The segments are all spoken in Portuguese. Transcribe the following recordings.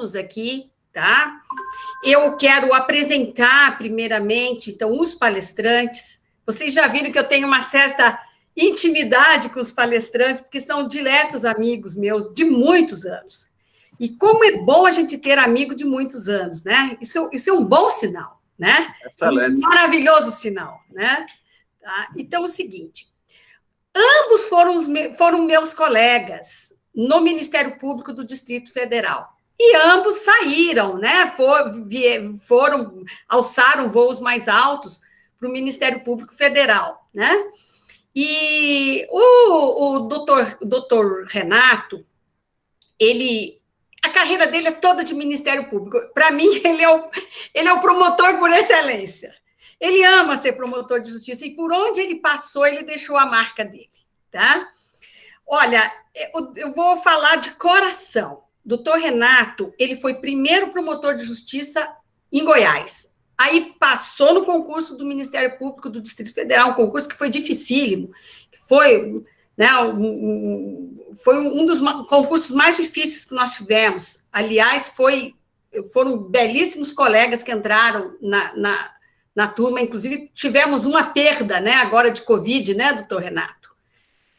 alunos aqui, tá? Eu quero apresentar, primeiramente, então, os palestrantes. Vocês já viram que eu tenho uma certa intimidade com os palestrantes, porque são diretos amigos meus de muitos anos. E como é bom a gente ter amigo de muitos anos, né? Isso é um bom sinal, né? Excelente. Um maravilhoso sinal, né? Tá? Então, é o seguinte, ambos foram meus colegas no Ministério Público do Distrito Federal. E ambos saíram, né? Alçaram voos mais altos para o Ministério Público Federal, né? E o doutor Renato, a carreira dele é toda de Ministério Público. Para mim, ele é o promotor por excelência. Ele ama ser promotor de justiça, e por onde ele passou, ele deixou a marca dele, tá? Olha, eu vou falar de coração. Doutor Renato, ele foi primeiro promotor de justiça em Goiás. Aí passou no concurso do Ministério Público do Distrito Federal, um concurso que foi dificílimo, que foi, né, foi um dos concursos mais difíceis que nós tivemos. Aliás, foram belíssimos colegas que entraram na turma, inclusive tivemos uma perda, né, agora de Covid, né, doutor Renato?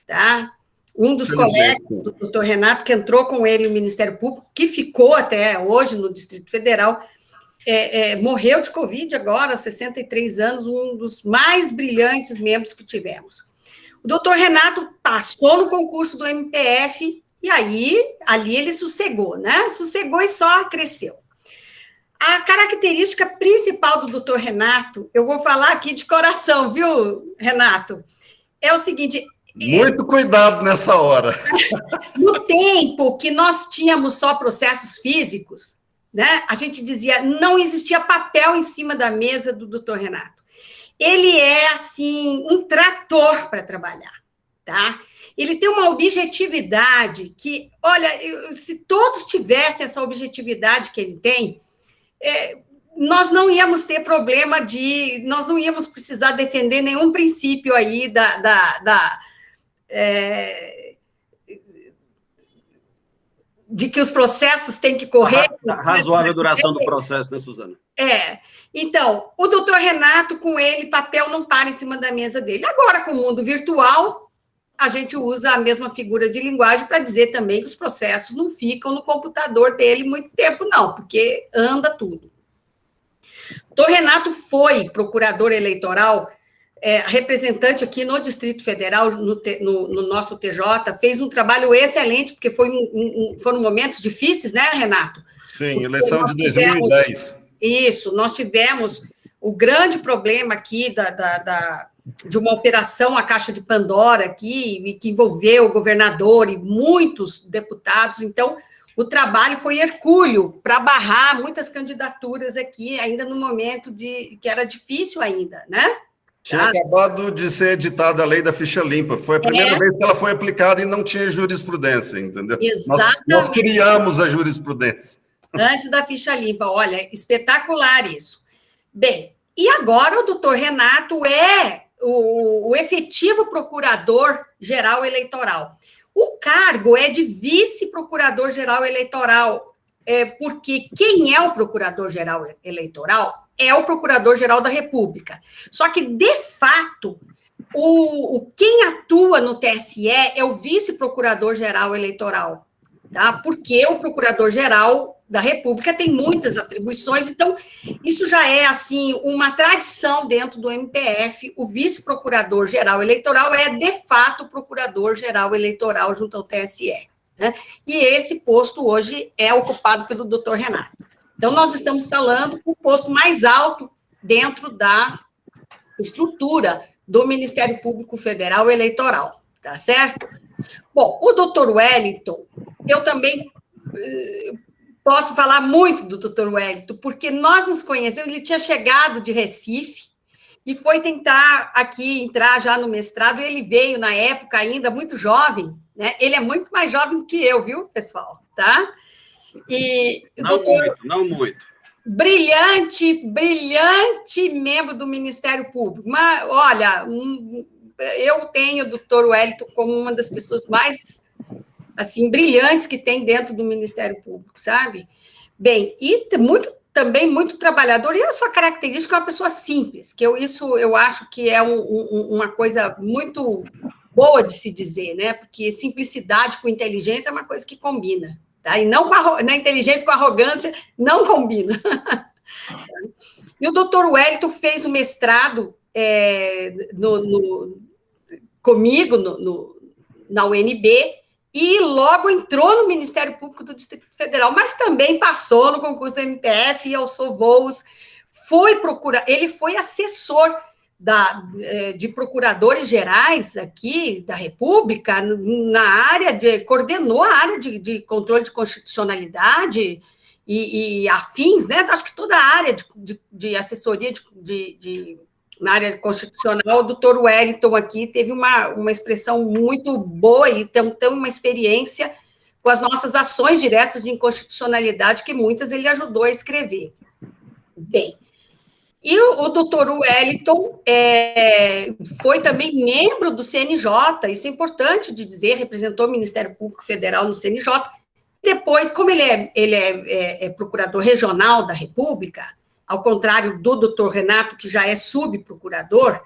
Tá? Um dos colegas do doutor Renato, que entrou com ele no Ministério Público, que ficou até hoje no Distrito Federal, morreu de Covid agora, 63 anos, um dos mais brilhantes membros que tivemos. O doutor Renato passou no concurso do MPF, e aí, ali ele sossegou, né? Sossegou e só cresceu. A característica principal do doutor Renato, eu vou falar aqui de coração, viu, Renato? É o seguinte... Muito cuidado nessa hora. No tempo que nós tínhamos só processos físicos, né, a gente dizia, não existia papel em cima da mesa do doutor Renato. Ele é, assim, um trator para trabalhar, tá? Ele tem uma objetividade que, olha, se todos tivessem essa objetividade que ele tem, nós não íamos ter problema nós não íamos precisar defender nenhum princípio aí de que os processos têm que correr. A razoável duração do processo, né, Suzana? Então, o doutor Renato, com ele, papel não para em cima da mesa dele. Agora, com o mundo virtual, a gente usa a mesma figura de linguagem para dizer também que os processos não ficam no computador dele muito tempo, não, porque anda tudo. O doutor Renato foi procurador eleitoral, representante aqui no Distrito Federal, no nosso TJ, fez um trabalho excelente, porque foram momentos difíceis, né, Renato? Sim, eleição de 2010. Isso, nós tivemos o grande problema aqui de uma operação, a Caixa de Pandora aqui, que envolveu o governador e muitos deputados. Então, o trabalho foi hercúleo para barrar muitas candidaturas aqui, ainda no momento que era difícil ainda, né? Tinha acabado de ser editada a lei da ficha limpa. Foi a primeira vez que ela foi aplicada e não tinha jurisprudência, entendeu? Exatamente. Nós criamos a jurisprudência. Antes da ficha limpa. Olha, espetacular isso. Bem, e agora o doutor Renato é o efetivo procurador-geral eleitoral. O cargo é de vice-procurador-geral eleitoral, porque quem é o procurador-geral eleitoral é o Procurador-Geral da República. Só que, de fato, quem atua no TSE é o Vice-Procurador-Geral Eleitoral, tá? Porque o Procurador-Geral da República tem muitas atribuições, então, isso já é, assim, uma tradição dentro do MPF. O Vice-Procurador-Geral Eleitoral é, de fato, o Procurador-Geral Eleitoral junto ao TSE, né? E esse posto hoje é ocupado pelo doutor Renato. Então, nós estamos falando com o posto mais alto dentro da estrutura do Ministério Público Federal Eleitoral, tá certo? Bom, o doutor Wellington, eu também posso falar muito do doutor Wellington, porque nós nos conhecemos, ele tinha chegado de Recife e foi tentar aqui entrar já no mestrado, e ele veio, na época, ainda muito jovem, né? Ele é muito mais jovem do que eu, viu, pessoal? Tá? E não muito. Brilhante membro do Ministério Público. Mas, olha, eu tenho o doutor Wellington como uma das pessoas mais, assim, brilhantes que tem dentro do Ministério Público, sabe? Bem, e também muito trabalhador, e a sua característica é uma pessoa simples, que isso eu acho que é uma coisa muito boa de se dizer, né? Porque simplicidade com inteligência é uma coisa que combina, tá? E não na inteligência com arrogância não combina. E o doutor Wellington fez o mestrado comigo na UNB, e logo entrou no Ministério Público do Distrito Federal, mas também passou no concurso do MPF, e alçou voos, ele foi assessor de procuradores gerais aqui da República, coordenou a área de controle de constitucionalidade e afins, né? Acho que toda a área de assessoria na área constitucional, o doutor Wellington aqui teve uma expressão muito boa e tem uma experiência com as nossas ações diretas de inconstitucionalidade, que muitas ele ajudou a escrever. Bem, e o doutor Wellington foi também membro do CNJ, isso é importante de dizer, representou o Ministério Público Federal no CNJ. Depois, como ele é procurador regional da República, ao contrário do doutor Renato, que já é subprocurador,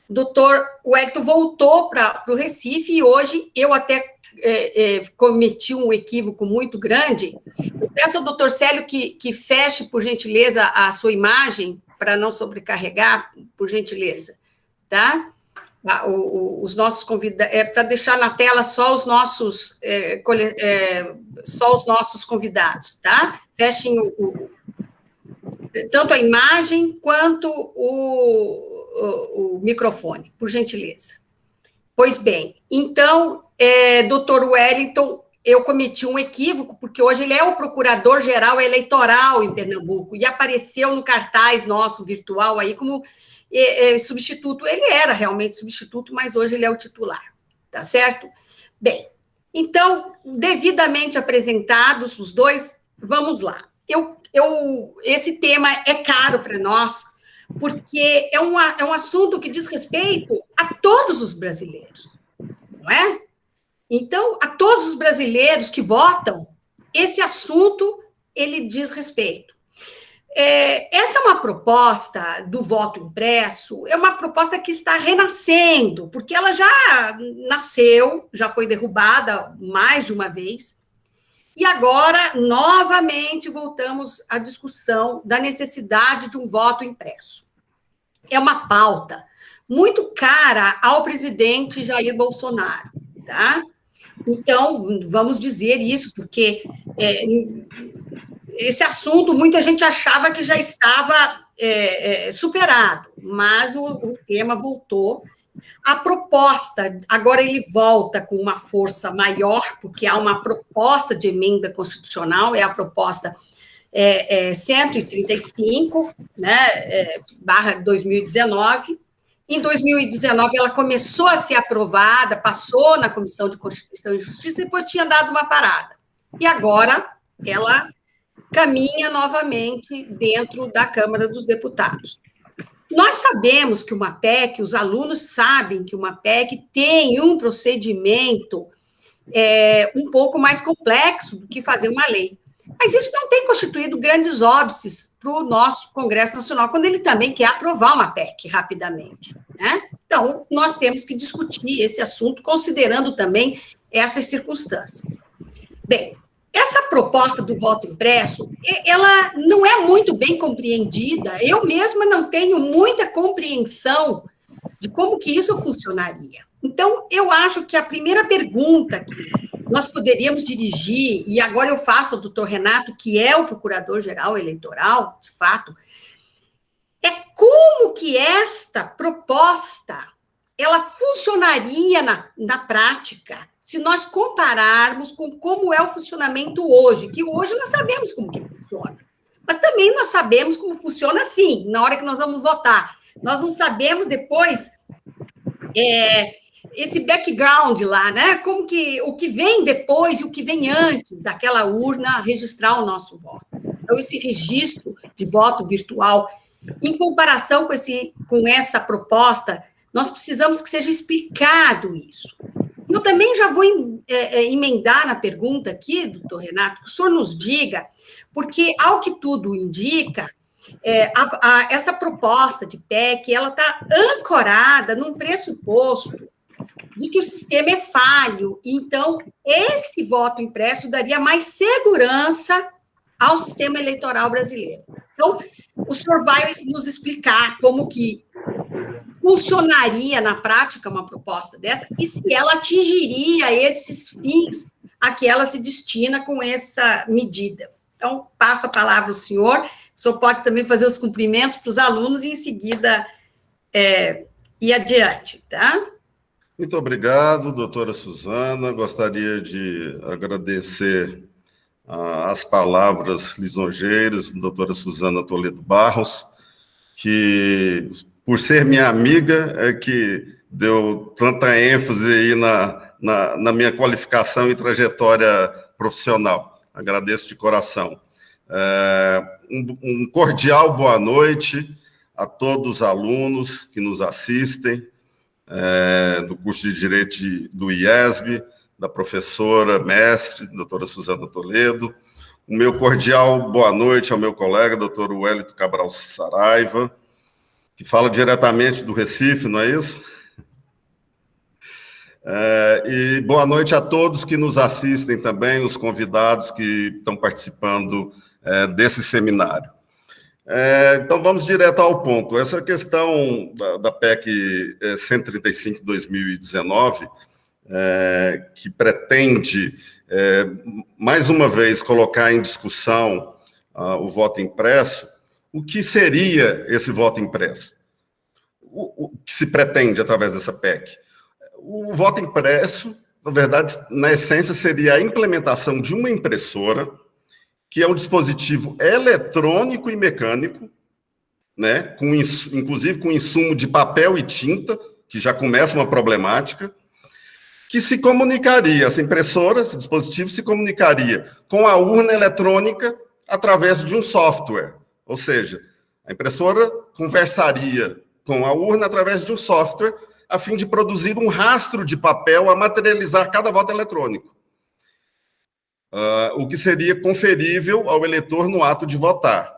o doutor Wellington voltou para o Recife, e hoje eu até cometi um equívoco muito grande. Eu peço ao doutor Célio que feche, por gentileza, a sua imagem, para não sobrecarregar, por gentileza, tá? Os nossos convidados, para deixar na tela só os nossos convidados, tá? Fechem tanto a imagem quanto o microfone, por gentileza. Pois bem, então, doutor Wellington, eu cometi um equívoco, porque hoje ele é o procurador-geral eleitoral em Pernambuco, e apareceu no cartaz nosso virtual aí como substituto. Ele era realmente substituto, mas hoje ele é o titular, tá certo? Bem, então, devidamente apresentados os dois, vamos lá. Esse tema é caro para nós, porque é um assunto que diz respeito a todos os brasileiros, não é? Então, a todos os brasileiros que votam, esse assunto, ele diz respeito. Essa é uma proposta do voto impresso, é uma proposta que está renascendo, porque ela já nasceu, já foi derrubada mais de uma vez, e agora, novamente, voltamos à discussão da necessidade de um voto impresso. É uma pauta muito cara ao presidente Jair Bolsonaro, tá? Então, vamos dizer isso, porque esse assunto, muita gente achava que já estava superado, mas o tema voltou. A proposta, agora ele volta com uma força maior, porque há uma proposta de emenda constitucional, é a proposta 135, né, barra 2019. Em 2019, ela começou a ser aprovada, passou na Comissão de Constituição e Justiça, depois tinha dado uma parada. E agora ela caminha novamente dentro da Câmara dos Deputados. Nós sabemos que uma PEC, os alunos sabem que uma PEC tem um procedimento um pouco mais complexo do que fazer uma lei. Mas isso não tem constituído grandes óbices para o nosso Congresso Nacional, quando ele também quer aprovar uma PEC rapidamente, né? Então, nós temos que discutir esse assunto, considerando também essas circunstâncias. Bem, essa proposta do voto impresso, ela não é muito bem compreendida. Eu mesma não tenho muita compreensão de como que isso funcionaria. Então, eu acho que a primeira pergunta que nós poderíamos dirigir, e agora eu faço ao doutor Renato, que é o procurador-geral eleitoral, de fato, é como que esta proposta ela funcionaria na prática, se nós compararmos com como é o funcionamento hoje, que hoje nós sabemos como que funciona, mas também nós sabemos como funciona assim, na hora que nós vamos votar. Nós não sabemos depois esse background lá, né? Como que o que vem depois e o que vem antes daquela urna registrar o nosso voto. Então, esse registro de voto virtual, em comparação com essa proposta, nós precisamos que seja explicado isso. Eu também já vou emendar na pergunta aqui, doutor Renato, que o senhor nos diga, porque, ao que tudo indica, essa proposta de PEC, ela está ancorada num pressuposto de que o sistema é falho. Então, esse voto impresso daria mais segurança ao sistema eleitoral brasileiro. Então, o senhor vai nos explicar como que funcionaria na prática uma proposta dessa e se ela atingiria esses fins a que ela se destina com essa medida. Então, passo a palavra ao senhor. O senhor pode também fazer os cumprimentos para os alunos e, em seguida, ir adiante, tá? Muito obrigado, doutora Suzana. Gostaria de agradecer as palavras lisonjeiras da doutora Suzana Toledo Barros, que, por ser minha amiga, é que deu tanta ênfase aí na minha qualificação e trajetória profissional. Agradeço de coração. Um cordial boa noite a todos os alunos que nos assistem, do curso de Direito do IESB, da professora, mestre, doutora Suzana Toledo. O meu cordial boa noite ao meu colega, doutor Wellington Cabral Saraiva, que fala diretamente do Recife, não é isso? E boa noite a todos que nos assistem também, os convidados que estão participando desse seminário. Então, vamos direto ao ponto. Essa questão da PEC 135/2019, que pretende, mais uma vez, colocar em discussão o voto impresso, o que seria esse voto impresso? O que se pretende através dessa PEC? O voto impresso, na verdade, na essência, seria a implementação de uma impressora, que é um dispositivo eletrônico e mecânico, né, inclusive com insumo de papel e tinta, que já começa uma problemática, que se comunicaria, essa impressora, esse dispositivo se comunicaria com a urna eletrônica através de um software, ou seja, a impressora conversaria com a urna através de um software, a fim de produzir um rastro de papel a materializar cada voto eletrônico. O que seria conferível ao eleitor no ato de votar,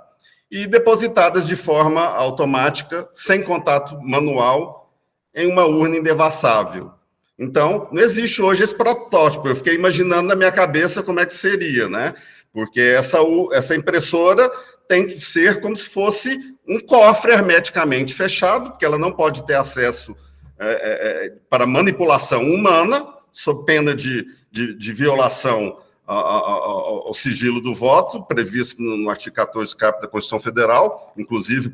e depositadas de forma automática, sem contato manual, em uma urna indevassável. Então, não existe hoje esse protótipo, eu fiquei imaginando na minha cabeça como é que seria, né? Porque essa impressora tem que ser como se fosse um cofre hermeticamente fechado, porque ela não pode ter acesso para manipulação humana, sob pena de violação ao sigilo do voto, previsto no artigo 14 caput da Constituição Federal, inclusive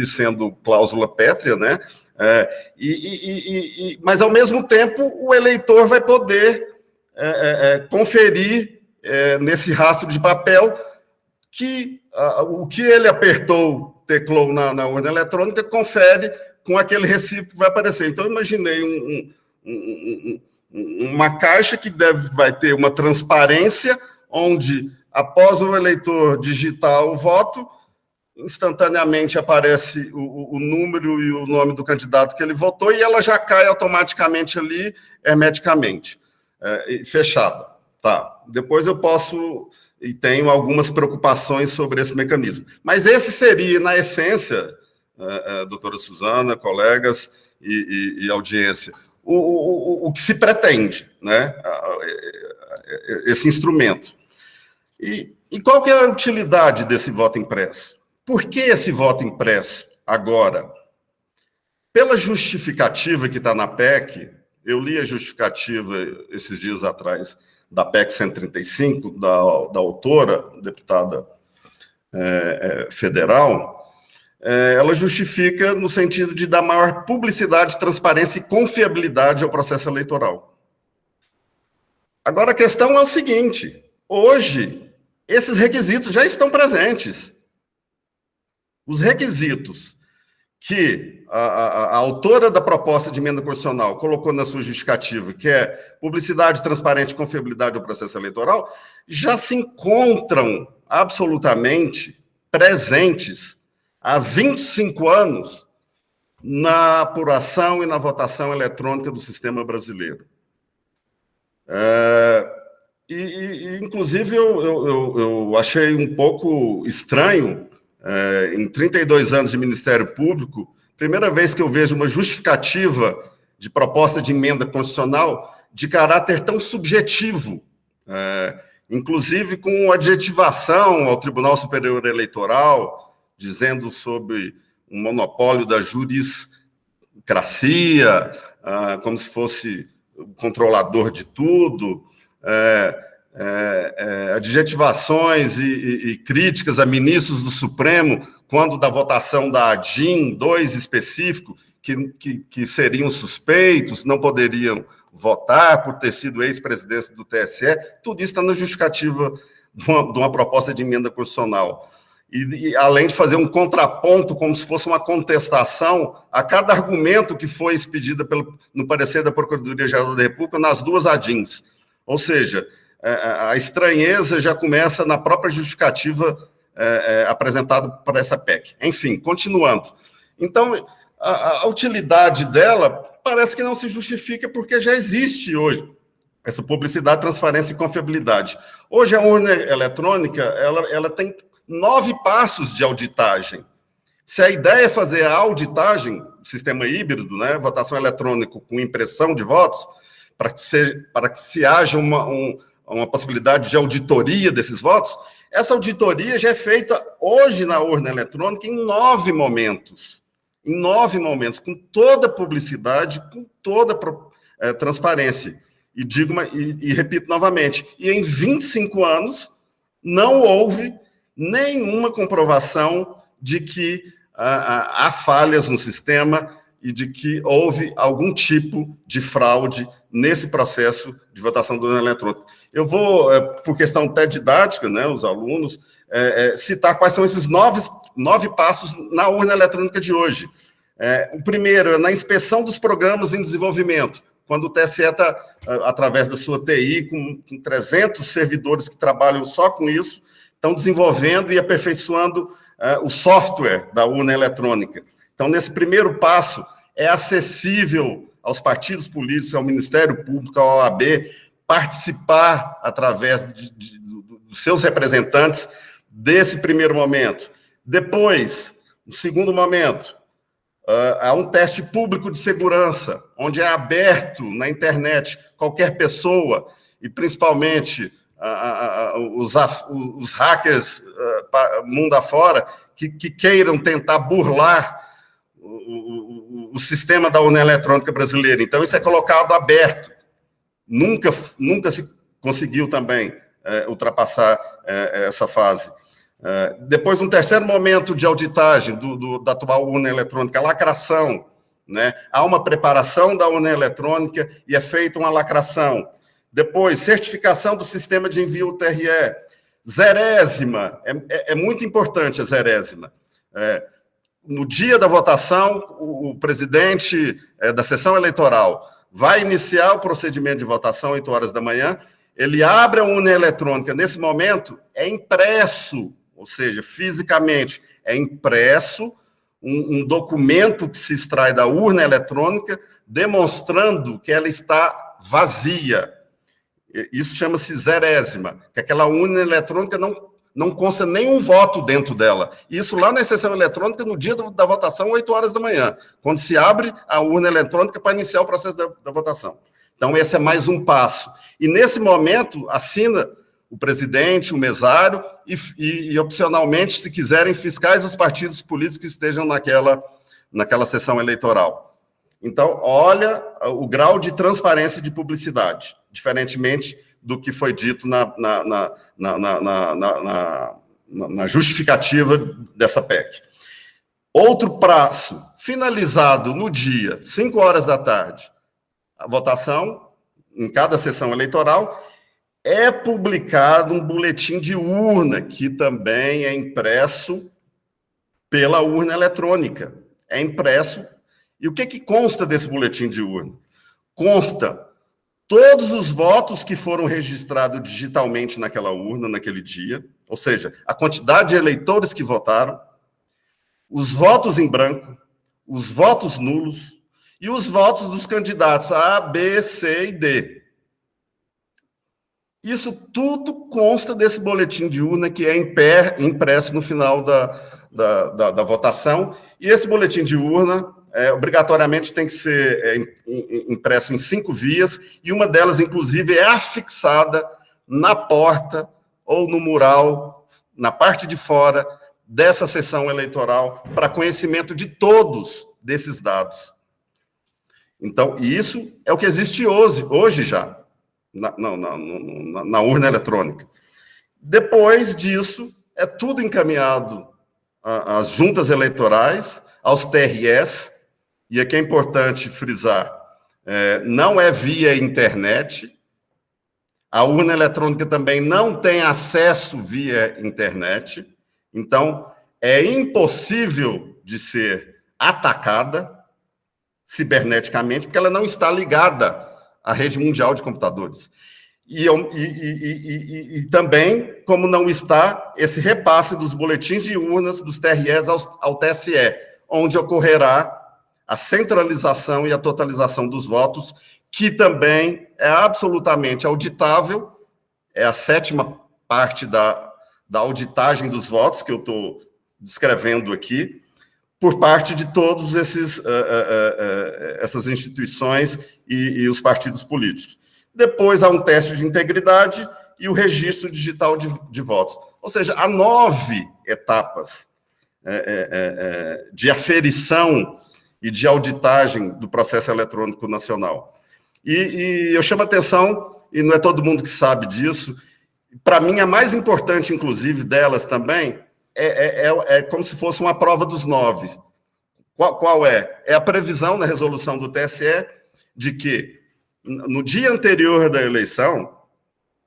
sendo cláusula pétrea, né? Mas, ao mesmo tempo, o eleitor vai poder conferir nesse rastro de papel que o que ele apertou, teclou na urna eletrônica, confere com aquele recibo que vai aparecer. Então, eu imaginei uma caixa que vai ter uma transparência, onde, após o eleitor digitar o voto, instantaneamente aparece o número e o nome do candidato que ele votou, e ela já cai automaticamente ali, hermeticamente, fechada. Tá. Depois eu posso, e tenho algumas preocupações sobre esse mecanismo. Mas esse seria, na essência, doutora Suzana, colegas e audiência, o que se pretende, né? Esse instrumento. E qual que é a utilidade desse voto impresso? Por que esse voto impresso agora? Pela justificativa que está na PEC, eu li a justificativa esses dias atrás da PEC 135, da autora, deputada federal, ela justifica no sentido de dar maior publicidade, transparência e confiabilidade ao processo eleitoral. Agora, a questão é o seguinte: hoje, esses requisitos já estão presentes. Os requisitos que a autora da proposta de emenda constitucional colocou na sua justificativa, que é publicidade, transparência e confiabilidade ao processo eleitoral, já se encontram absolutamente presentes há 25 anos na apuração e na votação eletrônica do sistema brasileiro. Inclusive, eu achei um pouco estranho, em 32 anos de Ministério Público, primeira vez que eu vejo uma justificativa de proposta de emenda constitucional de caráter tão subjetivo, inclusive com adjetivação ao Tribunal Superior Eleitoral, dizendo sobre um monopólio da juriscracia, como se fosse o controlador de tudo, adjetivações e críticas a ministros do Supremo, quando da votação da ADIM, 2 específico, que seriam suspeitos, não poderiam votar por ter sido ex-presidente do TSE, tudo isso está na justificativa de uma proposta de emenda constitucional. E além de fazer um contraponto, como se fosse uma contestação a cada argumento que foi expedido no parecer da Procuradoria-Geral da República nas 2 ADIMs. Ou seja, a estranheza já começa na própria justificativa apresentada para essa PEC. Enfim, continuando. Então, a utilidade dela parece que não se justifica porque já existe hoje essa publicidade, transparência e confiabilidade. Hoje, a urna eletrônica ela tem 9 passos de auditagem. Se a ideia é fazer a auditagem, sistema híbrido, né, votação eletrônica com impressão de votos, para que se haja uma possibilidade de auditoria desses votos, essa auditoria já é feita hoje na urna eletrônica em 9 momentos. Em 9 momentos, com toda publicidade, com toda transparência. E repito novamente, e em 25 anos não houve nenhuma comprovação de que há falhas no sistema e de que houve algum tipo de fraude nesse processo de votação da urna eletrônica. Eu vou, por questão até didática, né, os alunos, citar quais são esses 9 passos na urna eletrônica de hoje. O primeiro é na inspeção dos programas em desenvolvimento, quando o TSE está, através da sua TI, com 300 servidores que trabalham só com isso, estão desenvolvendo e aperfeiçoando o software da urna eletrônica. Então, nesse primeiro passo, é acessível aos partidos políticos, ao Ministério Público, à OAB, participar, através dos seus representantes, desse primeiro momento. Depois, no segundo momento, há um teste público de segurança, onde é aberto na internet qualquer pessoa, e principalmente os hackers mundo afora, que queiram tentar burlar o sistema da urna eletrônica brasileira. Então, isso é colocado aberto. Nunca se conseguiu também ultrapassar essa fase. Depois, um terceiro momento de auditagem da atual urna eletrônica, a lacração, né? Há uma preparação da urna eletrônica e é feita uma lacração. Depois, certificação do sistema de envio TRE. Zerésima, é muito importante a zerésima. No dia da votação, o presidente da sessão eleitoral vai iniciar o procedimento de votação às 8 horas da manhã, ele abre a urna eletrônica. Nesse momento, é impresso, ou seja, fisicamente, é impresso um documento que se extrai da urna eletrônica, demonstrando que ela está vazia. Isso chama-se zerésima, que aquela urna eletrônica não consta nenhum voto dentro dela. Isso lá na sessão eletrônica, no dia da votação, 8 horas da manhã, quando se abre a urna eletrônica para iniciar o processo da votação. Então, esse é mais um passo. E, nesse momento, assina o presidente, o mesário e opcionalmente, se quiserem, fiscais dos partidos políticos que estejam naquela sessão eleitoral. Então, olha o grau de transparência e de publicidade, diferentemente do que foi dito na justificativa dessa PEC. Outro prazo, finalizado no dia, 5 horas da tarde, a votação, em cada sessão eleitoral, é publicado um boletim de urna, que também é impresso pela urna eletrônica. É impresso. E o que consta desse boletim de urna? Consta todos os votos que foram registrados digitalmente naquela urna, naquele dia, ou seja, a quantidade de eleitores que votaram, os votos em branco, os votos nulos e os votos dos candidatos A, B, C e D. Isso tudo consta desse boletim de urna que é impresso no final da votação, e esse boletim de urna obrigatoriamente tem que ser impresso em 5 vias, e uma delas, inclusive, é afixada na porta ou no mural, na parte de fora dessa sessão eleitoral, para conhecimento de todos desses dados. Então, isso é o que existe hoje já, na urna eletrônica. Depois disso, é tudo encaminhado às juntas eleitorais, aos TREs, e aqui é importante frisar, não é via internet, a urna eletrônica também não tem acesso via internet, então é impossível de ser atacada ciberneticamente, porque ela não está ligada à rede mundial de computadores. E também, como não está esse repasse dos boletins de urnas dos TREs ao TSE, onde ocorrerá a centralização e a totalização dos votos, que também é absolutamente auditável, é a 7ª parte da auditagem dos votos, que eu estou descrevendo aqui, por parte de todos essas instituições e os partidos políticos. Depois há um teste de integridade e o registro digital de votos. Ou seja, há 9 etapas de aferição e de auditagem do processo eletrônico nacional. E eu chamo a atenção, e não é todo mundo que sabe disso, para mim a mais importante, inclusive, delas também, é como se fosse uma prova dos 9. Qual é? É a previsão na resolução do TSE de que, no dia anterior da eleição,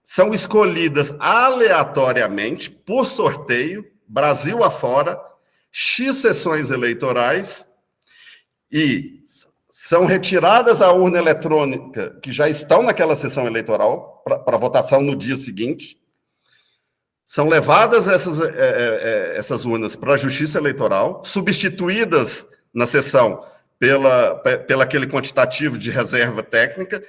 são escolhidas aleatoriamente, por sorteio, Brasil afora, X sessões eleitorais, e são retiradas a urna eletrônica, que já estão naquela sessão eleitoral, para votação no dia seguinte, são levadas essas urnas para a Justiça Eleitoral, substituídas na sessão pela aquele quantitativo de reserva técnica,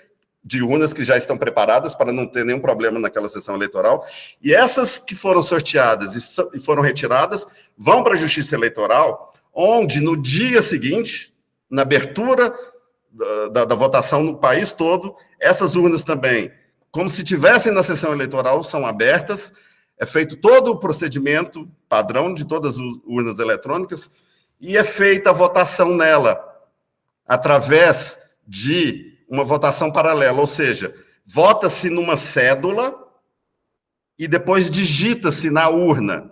de urnas que já estão preparadas para não ter nenhum problema naquela sessão eleitoral, e essas que foram sorteadas e foram retiradas vão para a Justiça Eleitoral, onde no dia seguinte, na abertura da votação no país todo, essas urnas também, como se tivessem na sessão eleitoral, são abertas, é feito todo o procedimento padrão de todas as urnas eletrônicas e é feita a votação nela através de uma votação paralela, ou seja, vota-se numa cédula e depois digita-se na urna.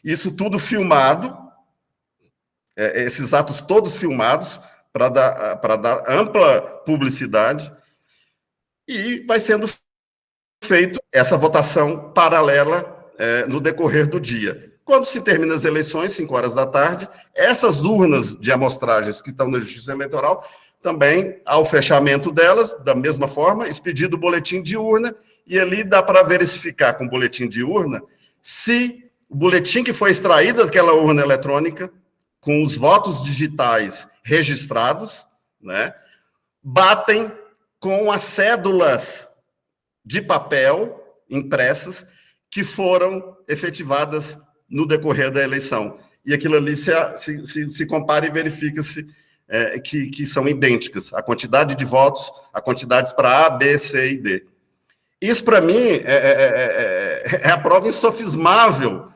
Isso tudo filmado, esses atos todos filmados para dar ampla publicidade, e vai sendo feito essa votação paralela no decorrer do dia. Quando se termina as eleições, 5 horas da tarde, essas urnas de amostragens que estão na Justiça Eleitoral, também, ao fechamento delas, da mesma forma, expedido o boletim de urna, e ali dá para verificar com o boletim de urna se o boletim que foi extraído daquela urna eletrônica, com os votos digitais registrados, né, batem com as cédulas de papel impressas que foram efetivadas no decorrer da eleição. E aquilo ali se compara e verifica-se que são idênticas. A quantidade de votos, a quantidade para A, B, C e D. Isso, para mim, é a prova insofismável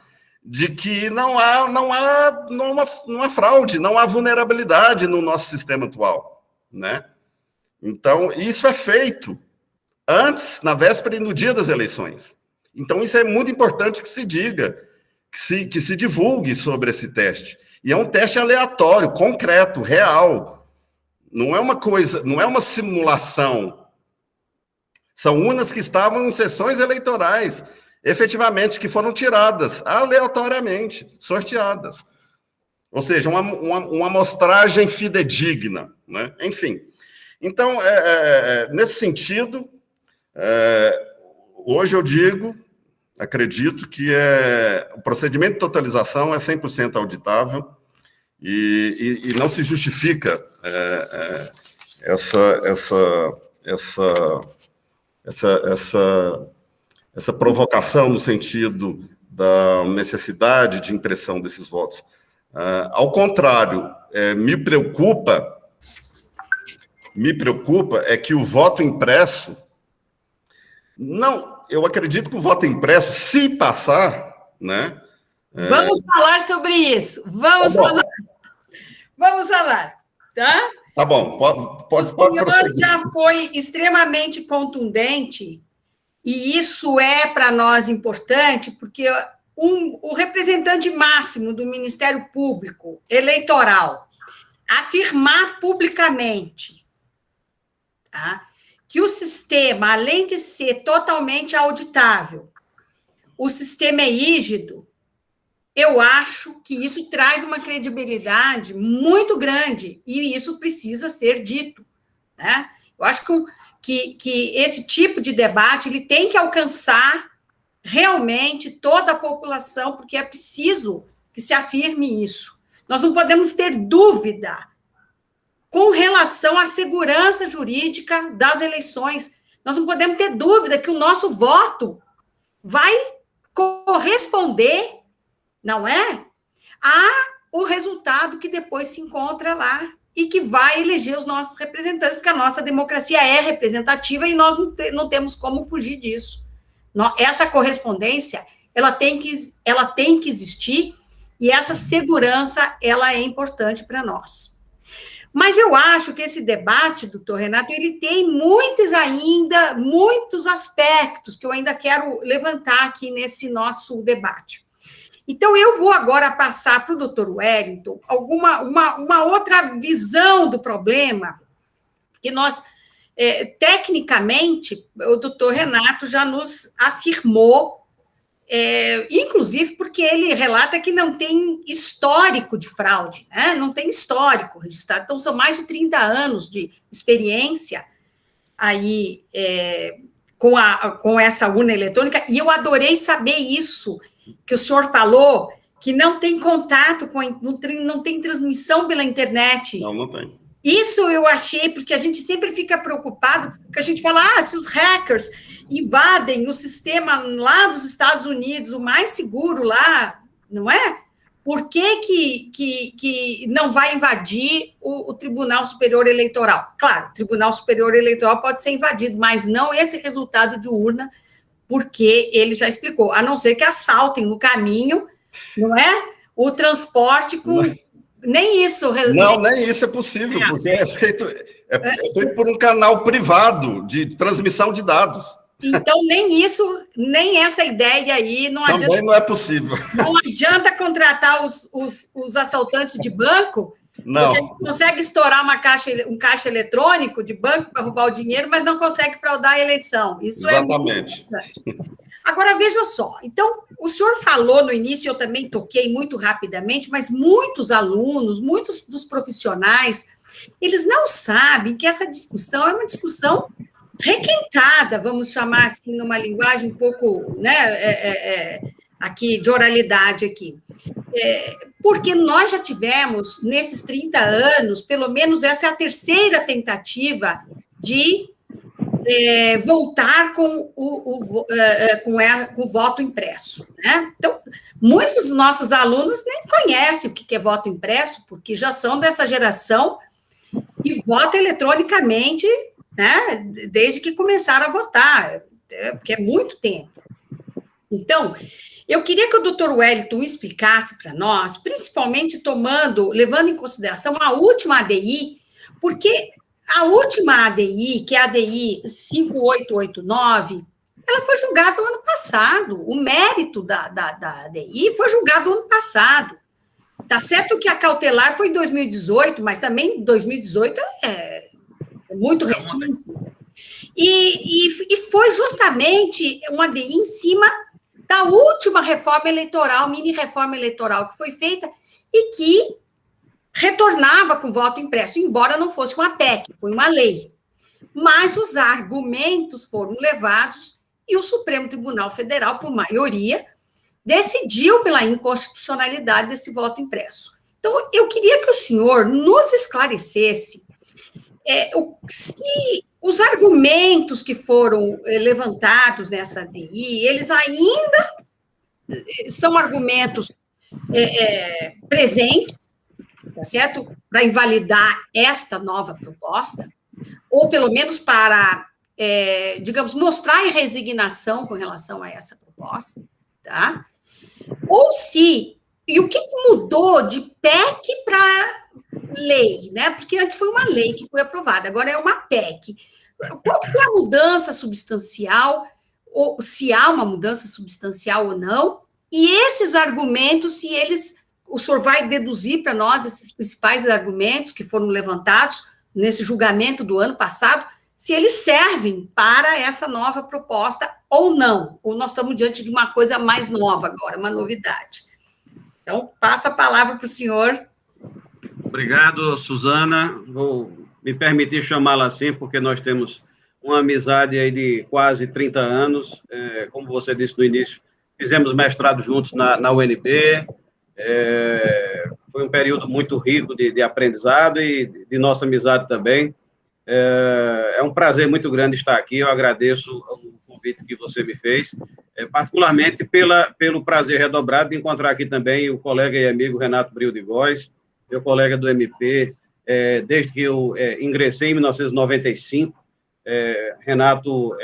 de que não há fraude, não há vulnerabilidade no nosso sistema atual, né? Então, isso é feito antes, na véspera e no dia das eleições. Então, isso é muito importante que se diga, que se divulgue sobre esse teste. E é um teste aleatório, concreto, real. Não é uma coisa, não é uma simulação. São urnas que estavam em sessões eleitorais, efetivamente, que foram tiradas aleatoriamente, sorteadas. Ou seja, uma amostragem fidedigna, né? Enfim. Então, nesse sentido, hoje eu acredito que o procedimento de totalização é 100% auditável e não se justifica essa provocação no sentido da necessidade de impressão desses votos. Ao contrário, me preocupa é que o voto impresso, não, eu acredito que o voto impresso, se passar, né? Vamos falar sobre isso, vamos falar, tá? Tá bom, pode prosseguir. Já foi extremamente contundente, e isso é para nós importante, porque o representante máximo do Ministério Público Eleitoral afirmar publicamente, tá, que o sistema, além de ser totalmente auditável, o sistema é rígido, eu acho que isso traz uma credibilidade muito grande, e isso precisa ser dito, né? Eu acho que esse tipo de debate ele tem que alcançar realmente toda a população, porque é preciso que se afirme isso. Nós não podemos ter dúvida com relação à segurança jurídica das eleições. Nós não podemos ter dúvida que o nosso voto vai corresponder, não é, ao resultado que depois se encontra lá e que vai eleger os nossos representantes, porque a nossa democracia é representativa e nós não temos como fugir disso. Essa correspondência, ela tem que existir, e essa segurança, ela é importante para nós. Mas eu acho que esse debate, doutor Renato, ele tem muitos aspectos que eu ainda quero levantar aqui nesse nosso debate. Então, eu vou agora passar para o doutor Wellington uma outra visão do problema, que nós, tecnicamente, o doutor Renato já nos afirmou, inclusive porque ele relata que não tem histórico de fraude, né? Não tem histórico registrado, então são mais de 30 anos de experiência aí com essa urna eletrônica, e eu adorei saber isso, que o senhor falou, que não tem contato, não tem transmissão pela internet. Não tem. Isso eu achei, porque a gente sempre fica preocupado, porque a gente fala, se os hackers invadem o sistema lá dos Estados Unidos, o mais seguro lá, não é? Por que não vai invadir o Tribunal Superior Eleitoral? Claro, o Tribunal Superior Eleitoral pode ser invadido, mas não esse resultado de urna, porque ele já explicou, a não ser que assaltem no caminho, não é? O transporte com... Nem isso... Não, nem isso é possível, porque é feito por um canal privado de transmissão de dados. Então, nem essa ideia aí... Também não é possível. Não adianta contratar os assaltantes de banco, não. Porque consegue estourar um caixa eletrônico de banco para roubar o dinheiro, mas não consegue fraudar a eleição. Isso exatamente. Agora, veja só. Então, o senhor falou no início, eu também toquei muito rapidamente, mas muitos alunos, muitos dos profissionais, eles não sabem que essa discussão é uma discussão requentada, vamos chamar assim, numa linguagem um pouco, né, aqui, de oralidade aqui. Porque nós já tivemos, nesses 30 anos, pelo menos essa é a terceira tentativa de voltar com o voto impresso, né? Então, muitos dos nossos alunos nem conhecem o que é voto impresso, porque já são dessa geração que vota eletronicamente, né, desde que começaram a votar, porque é muito tempo. Então, eu queria que o doutor Wellington explicasse para nós, principalmente levando em consideração a última ADI, porque a última ADI, que é a ADI 5889, ela foi julgada no ano passado. O mérito da ADI foi julgado no ano passado. Tá certo que a cautelar foi em 2018, mas também 2018 é muito recente. E foi justamente uma ADI em cima da última reforma eleitoral, mini reforma eleitoral que foi feita e que retornava com voto impresso, embora não fosse uma PEC, foi uma lei. Mas os argumentos foram levados e o Supremo Tribunal Federal, por maioria, decidiu pela inconstitucionalidade desse voto impresso. Então, eu queria que o senhor nos esclarecesse se os argumentos que foram levantados nessa ADI, eles ainda são argumentos presentes, tá certo? Para invalidar esta nova proposta, ou pelo menos para, digamos, mostrar resignação com relação a essa proposta, tá? Ou se, e o que mudou de PEC para lei, né? Porque antes foi uma lei que foi aprovada, agora é uma PEC. Qual que foi a mudança substancial, ou se há uma mudança substancial ou não, e esses argumentos, se eles, o senhor vai deduzir para nós esses principais argumentos que foram levantados nesse julgamento do ano passado, se eles servem para essa nova proposta ou não, ou nós estamos diante de uma coisa mais nova agora, uma novidade. Então, passo a palavra para o senhor. Obrigado, Suzana. Vou me permitir chamá-la assim, porque nós temos uma amizade aí de quase 30 anos. Como você disse no início, fizemos mestrado juntos na UNB. Foi um período muito rico de aprendizado e de nossa amizade também. É um prazer muito grande estar aqui. Eu agradeço o convite que você me fez, particularmente pelo prazer redobrado de encontrar aqui também o colega e amigo Renato Bril de Góes, meu colega do MP, desde que eu ingressei em 1995. Renato,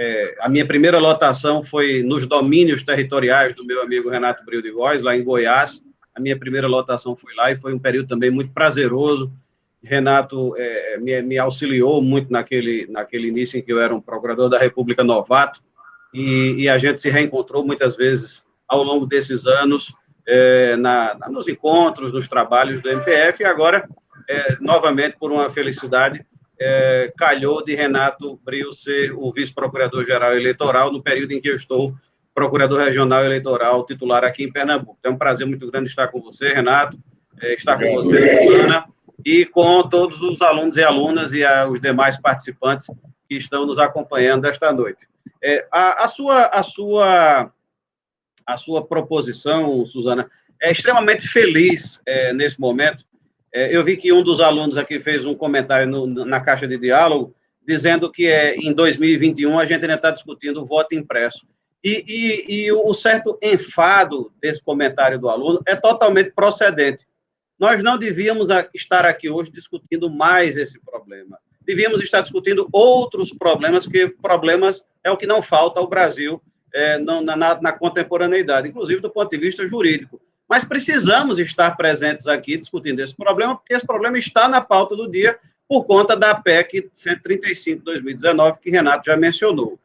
a minha primeira lotação foi nos domínios territoriais do meu amigo Renato Bril de Góes, lá em Goiás. A minha primeira lotação foi lá e foi um período também muito prazeroso. Renato me auxiliou muito naquele início em que eu era um procurador da República novato, e a gente se reencontrou muitas vezes ao longo desses anos, nos encontros, nos trabalhos do MPF, e agora, novamente, por uma felicidade, calhou de Renato Bril ser o vice-procurador-geral eleitoral no período em que eu estou procurador regional eleitoral titular aqui em Pernambuco. É um prazer muito grande estar com você, Renato, estar com você, Suzana, e com todos os alunos e alunas e os demais participantes que estão nos acompanhando esta noite. A sua proposição, Suzana, é extremamente feliz nesse momento. Eu vi que um dos alunos aqui fez um comentário na caixa de diálogo, dizendo que em 2021 a gente ainda está discutindo o voto impresso. E o certo enfado desse comentário do aluno é totalmente procedente. Nós não devíamos estar aqui hoje discutindo mais esse problema. Devíamos estar discutindo outros problemas, porque problemas é o que não falta ao Brasil na contemporaneidade, inclusive do ponto de vista jurídico. Mas precisamos estar presentes aqui discutindo esse problema, porque esse problema está na pauta do dia por conta da PEC 135 de 2019, que Renato já mencionou.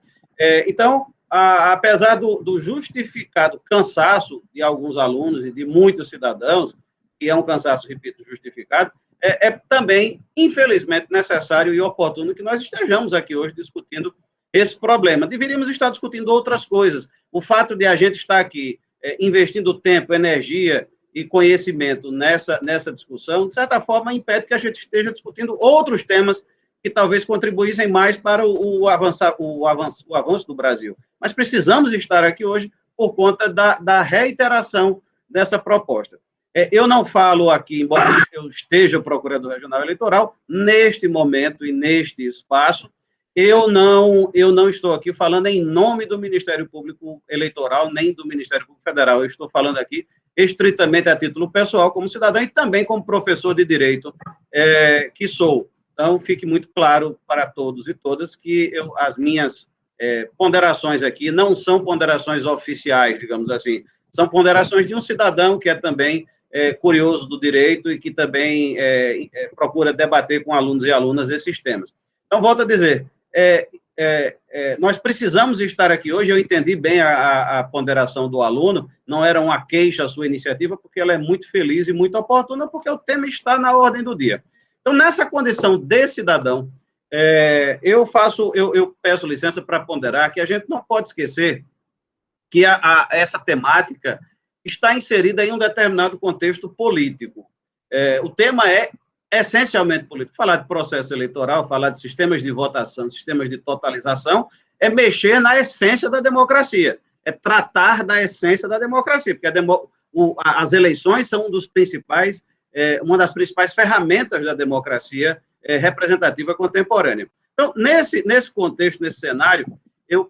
Então, apesar do justificado cansaço de alguns alunos e de muitos cidadãos, que é um cansaço, repito, justificado, é também, infelizmente, necessário e oportuno que nós estejamos aqui hoje discutindo esse problema. Deveríamos estar discutindo outras coisas. O fato de a gente estar aqui investindo tempo, energia e conhecimento nessa discussão, de certa forma, impede que a gente esteja discutindo outros temas que talvez contribuíssem mais para o avanço do Brasil. Mas precisamos estar aqui hoje por conta da reiteração dessa proposta. Eu não falo aqui, embora eu esteja procurador regional eleitoral, neste momento e neste espaço, eu não estou aqui falando em nome do Ministério Público Eleitoral, nem do Ministério Público Federal. Eu estou falando aqui estritamente a título pessoal, como cidadão e também como professor de direito que sou. Então, fique muito claro para todos e todas que as minhas ponderações aqui não são ponderações oficiais, digamos assim, são ponderações de um cidadão que é também curioso do direito e que também procura debater com alunos e alunas esses temas. Então, volto a dizer, nós precisamos estar aqui hoje. Eu entendi bem a ponderação do aluno, não era uma queixa a sua iniciativa, porque ela é muito feliz e muito oportuna, porque o tema está na ordem do dia. Então, nessa condição de cidadão, eu peço licença para ponderar que a gente não pode esquecer que essa temática está inserida em um determinado contexto político. O tema é essencialmente político. Falar de processo eleitoral, falar de sistemas de votação, sistemas de totalização, é mexer na essência da democracia, é tratar da essência da democracia, porque as eleições são uma das principais ferramentas da democracia representativa contemporânea. Então, nesse contexto, nesse cenário,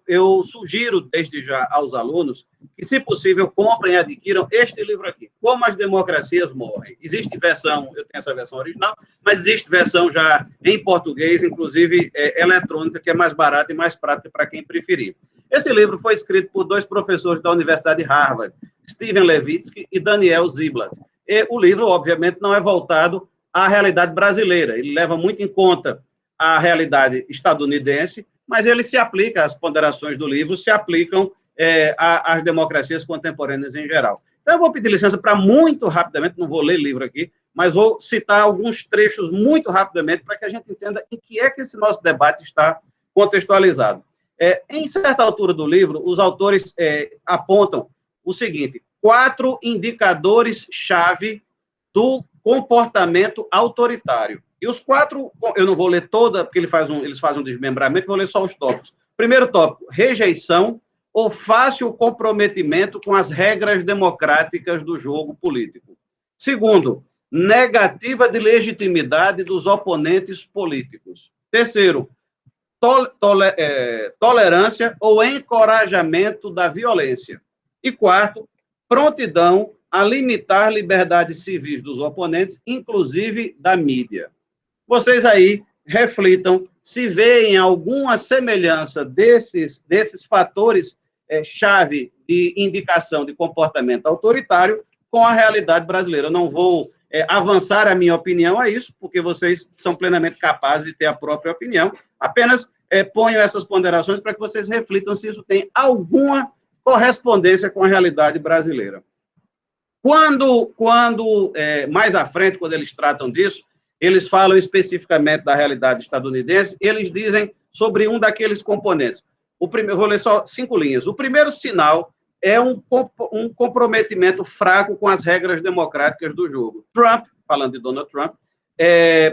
eu sugiro desde já aos alunos que, se possível, comprem e adquiram este livro aqui, Como as Democracias Morrem. Existe versão, eu tenho essa versão original, mas existe versão já em português, inclusive eletrônica, que é mais barata e mais prática para quem preferir. Esse livro foi escrito por 2 professores da Universidade de Harvard, Steven Levitsky e Daniel Ziblatt. E o livro, obviamente, não é voltado à realidade brasileira, ele leva muito em conta a realidade estadunidense, mas ele se aplica, as ponderações do livro se aplicam às democracias contemporâneas em geral. Então, eu vou pedir licença para muito rapidamente, não vou ler livro aqui, mas vou citar alguns trechos muito rapidamente para que a gente entenda em que é que esse nosso debate está contextualizado. Em certa altura do livro, os autores apontam o seguinte: 4 indicadores-chave do comportamento autoritário. E os 4, eu não vou ler toda, porque eles fazem um desmembramento, vou ler só os tópicos. Primeiro tópico, rejeição ou fácil comprometimento com as regras democráticas do jogo político. Segundo, negativa de legitimidade dos oponentes políticos. Terceiro, tolerância ou encorajamento da violência. E quarto, prontidão a limitar liberdades civis dos oponentes, inclusive da mídia. Vocês aí reflitam se veem alguma semelhança desses fatores chave de indicação de comportamento autoritário com a realidade brasileira. Eu não vou avançar a minha opinião a isso, porque vocês são plenamente capazes de ter a própria opinião, apenas ponho essas ponderações para que vocês reflitam se isso tem alguma correspondência com a realidade brasileira. Quando mais à frente, quando eles tratam disso, eles falam especificamente da realidade estadunidense, eles dizem sobre um daqueles componentes. Eu vou ler só 5 linhas. O primeiro sinal é um comprometimento fraco com as regras democráticas do jogo. Trump, falando de Donald Trump,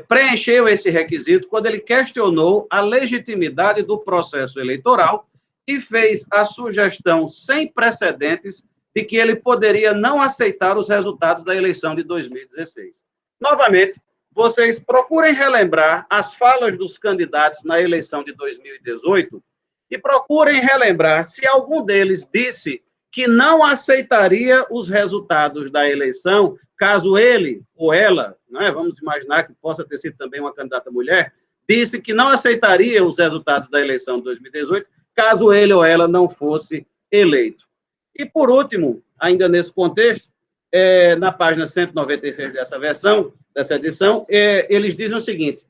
preencheu esse requisito quando ele questionou a legitimidade do processo eleitoral e fez a sugestão sem precedentes de que ele poderia não aceitar os resultados da eleição de 2016. Novamente, vocês procurem relembrar as falas dos candidatos na eleição de 2018 e procurem relembrar se algum deles disse que não aceitaria os resultados da eleição caso ele ou ela, vamos imaginar que possa ter sido também uma candidata mulher, disse que não aceitaria os resultados da eleição de 2018 caso ele ou ela não fosse eleito. E, por último, ainda nesse contexto, na página 196 dessa edição, eles dizem o seguinte: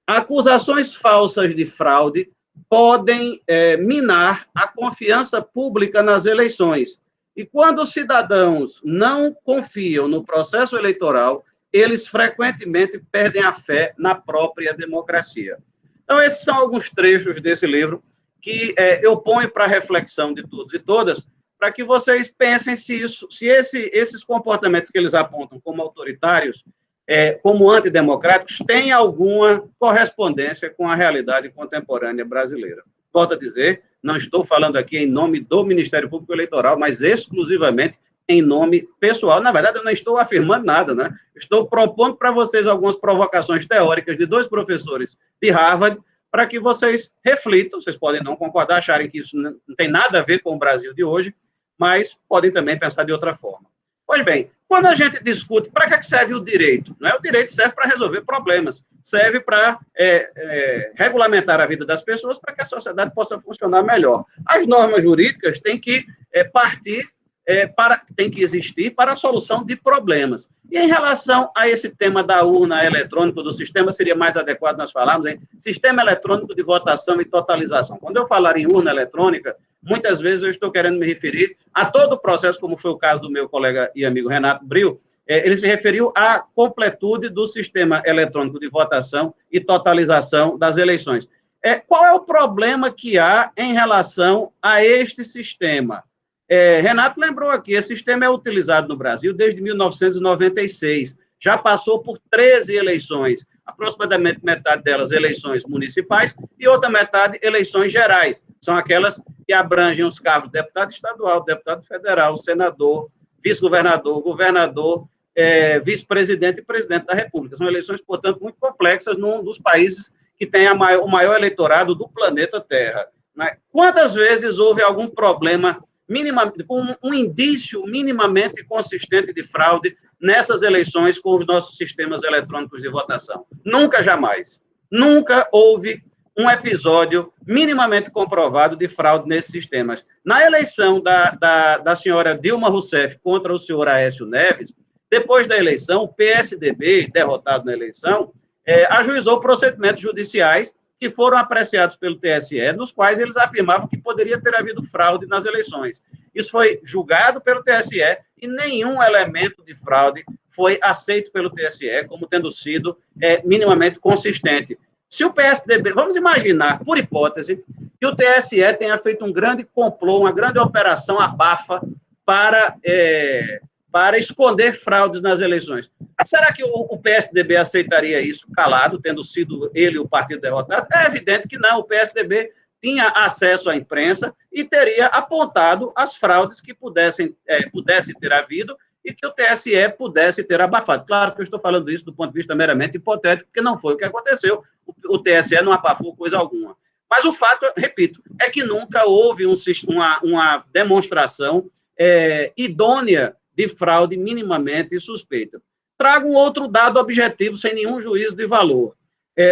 acusações falsas de fraude podem minar a confiança pública nas eleições. E quando os cidadãos não confiam no processo eleitoral, eles frequentemente perdem a fé na própria democracia. Então, esses são alguns trechos desse livro que eu ponho para a reflexão de todos e todas, para que vocês pensem se esses comportamentos que eles apontam como autoritários, como antidemocráticos, têm alguma correspondência com a realidade contemporânea brasileira. Volto a dizer, não estou falando aqui em nome do Ministério Público Eleitoral, mas exclusivamente em nome pessoal. Na verdade, eu não estou afirmando nada, né? Estou propondo para vocês algumas provocações teóricas de 2 professores de Harvard, para que vocês reflitam. Vocês podem não concordar, acharem que isso não tem nada a ver com o Brasil de hoje, mas podem também pensar de outra forma. Pois bem, quando a gente discute para que serve o direito, o direito serve para resolver problemas, serve para regulamentar a vida das pessoas para que a sociedade possa funcionar melhor. As normas jurídicas têm que têm que existir para a solução de problemas. E em relação a esse tema da urna eletrônica, do sistema, seria mais adequado nós falarmos em sistema eletrônico de votação e totalização. Quando eu falar em urna eletrônica, muitas vezes eu estou querendo me referir a todo o processo, como foi o caso do meu colega e amigo Renato Bril. Ele se referiu à completude do sistema eletrônico de votação e totalização das eleições. Qual é o problema que há em relação a este sistema? Renato lembrou aqui, esse sistema é utilizado no Brasil desde 1996, já passou por 13 eleições, aproximadamente metade delas eleições municipais e outra metade eleições gerais, são aquelas que abrangem os cargos de deputado estadual, deputado federal, senador, vice-governador, governador, vice-presidente e presidente da República. São eleições, portanto, muito complexas num dos países que tem o maior eleitorado do planeta Terra. Né? Quantas vezes houve algum problema, um indício minimamente consistente de fraude nessas eleições com os nossos sistemas eletrônicos de votação? Nunca, jamais. Nunca houve um episódio minimamente comprovado de fraude nesses sistemas. Na eleição da senhora Dilma Rousseff contra o senhor Aécio Neves, depois da eleição, o PSDB, derrotado na eleição, ajuizou procedimentos judiciais que foram apreciados pelo TSE, nos quais eles afirmavam que poderia ter havido fraude nas eleições. Isso foi julgado pelo TSE e nenhum elemento de fraude foi aceito pelo TSE como tendo sido minimamente consistente. Se o PSDB, vamos imaginar, por hipótese, que o TSE tenha feito um grande complô, uma grande operação abafa para esconder fraudes nas eleições. Será que o PSDB aceitaria isso calado, tendo sido ele o partido derrotado? É evidente que não. O PSDB tinha acesso à imprensa e teria apontado as fraudes que pudesse ter havido e que o TSE pudesse ter abafado. Claro que eu estou falando isso do ponto de vista meramente hipotético, porque não foi o que aconteceu. O TSE não abafou coisa alguma. Mas o fato, repito, é que nunca houve uma demonstração idônea de fraude minimamente suspeita. Trago um outro dado objetivo, sem nenhum juízo de valor.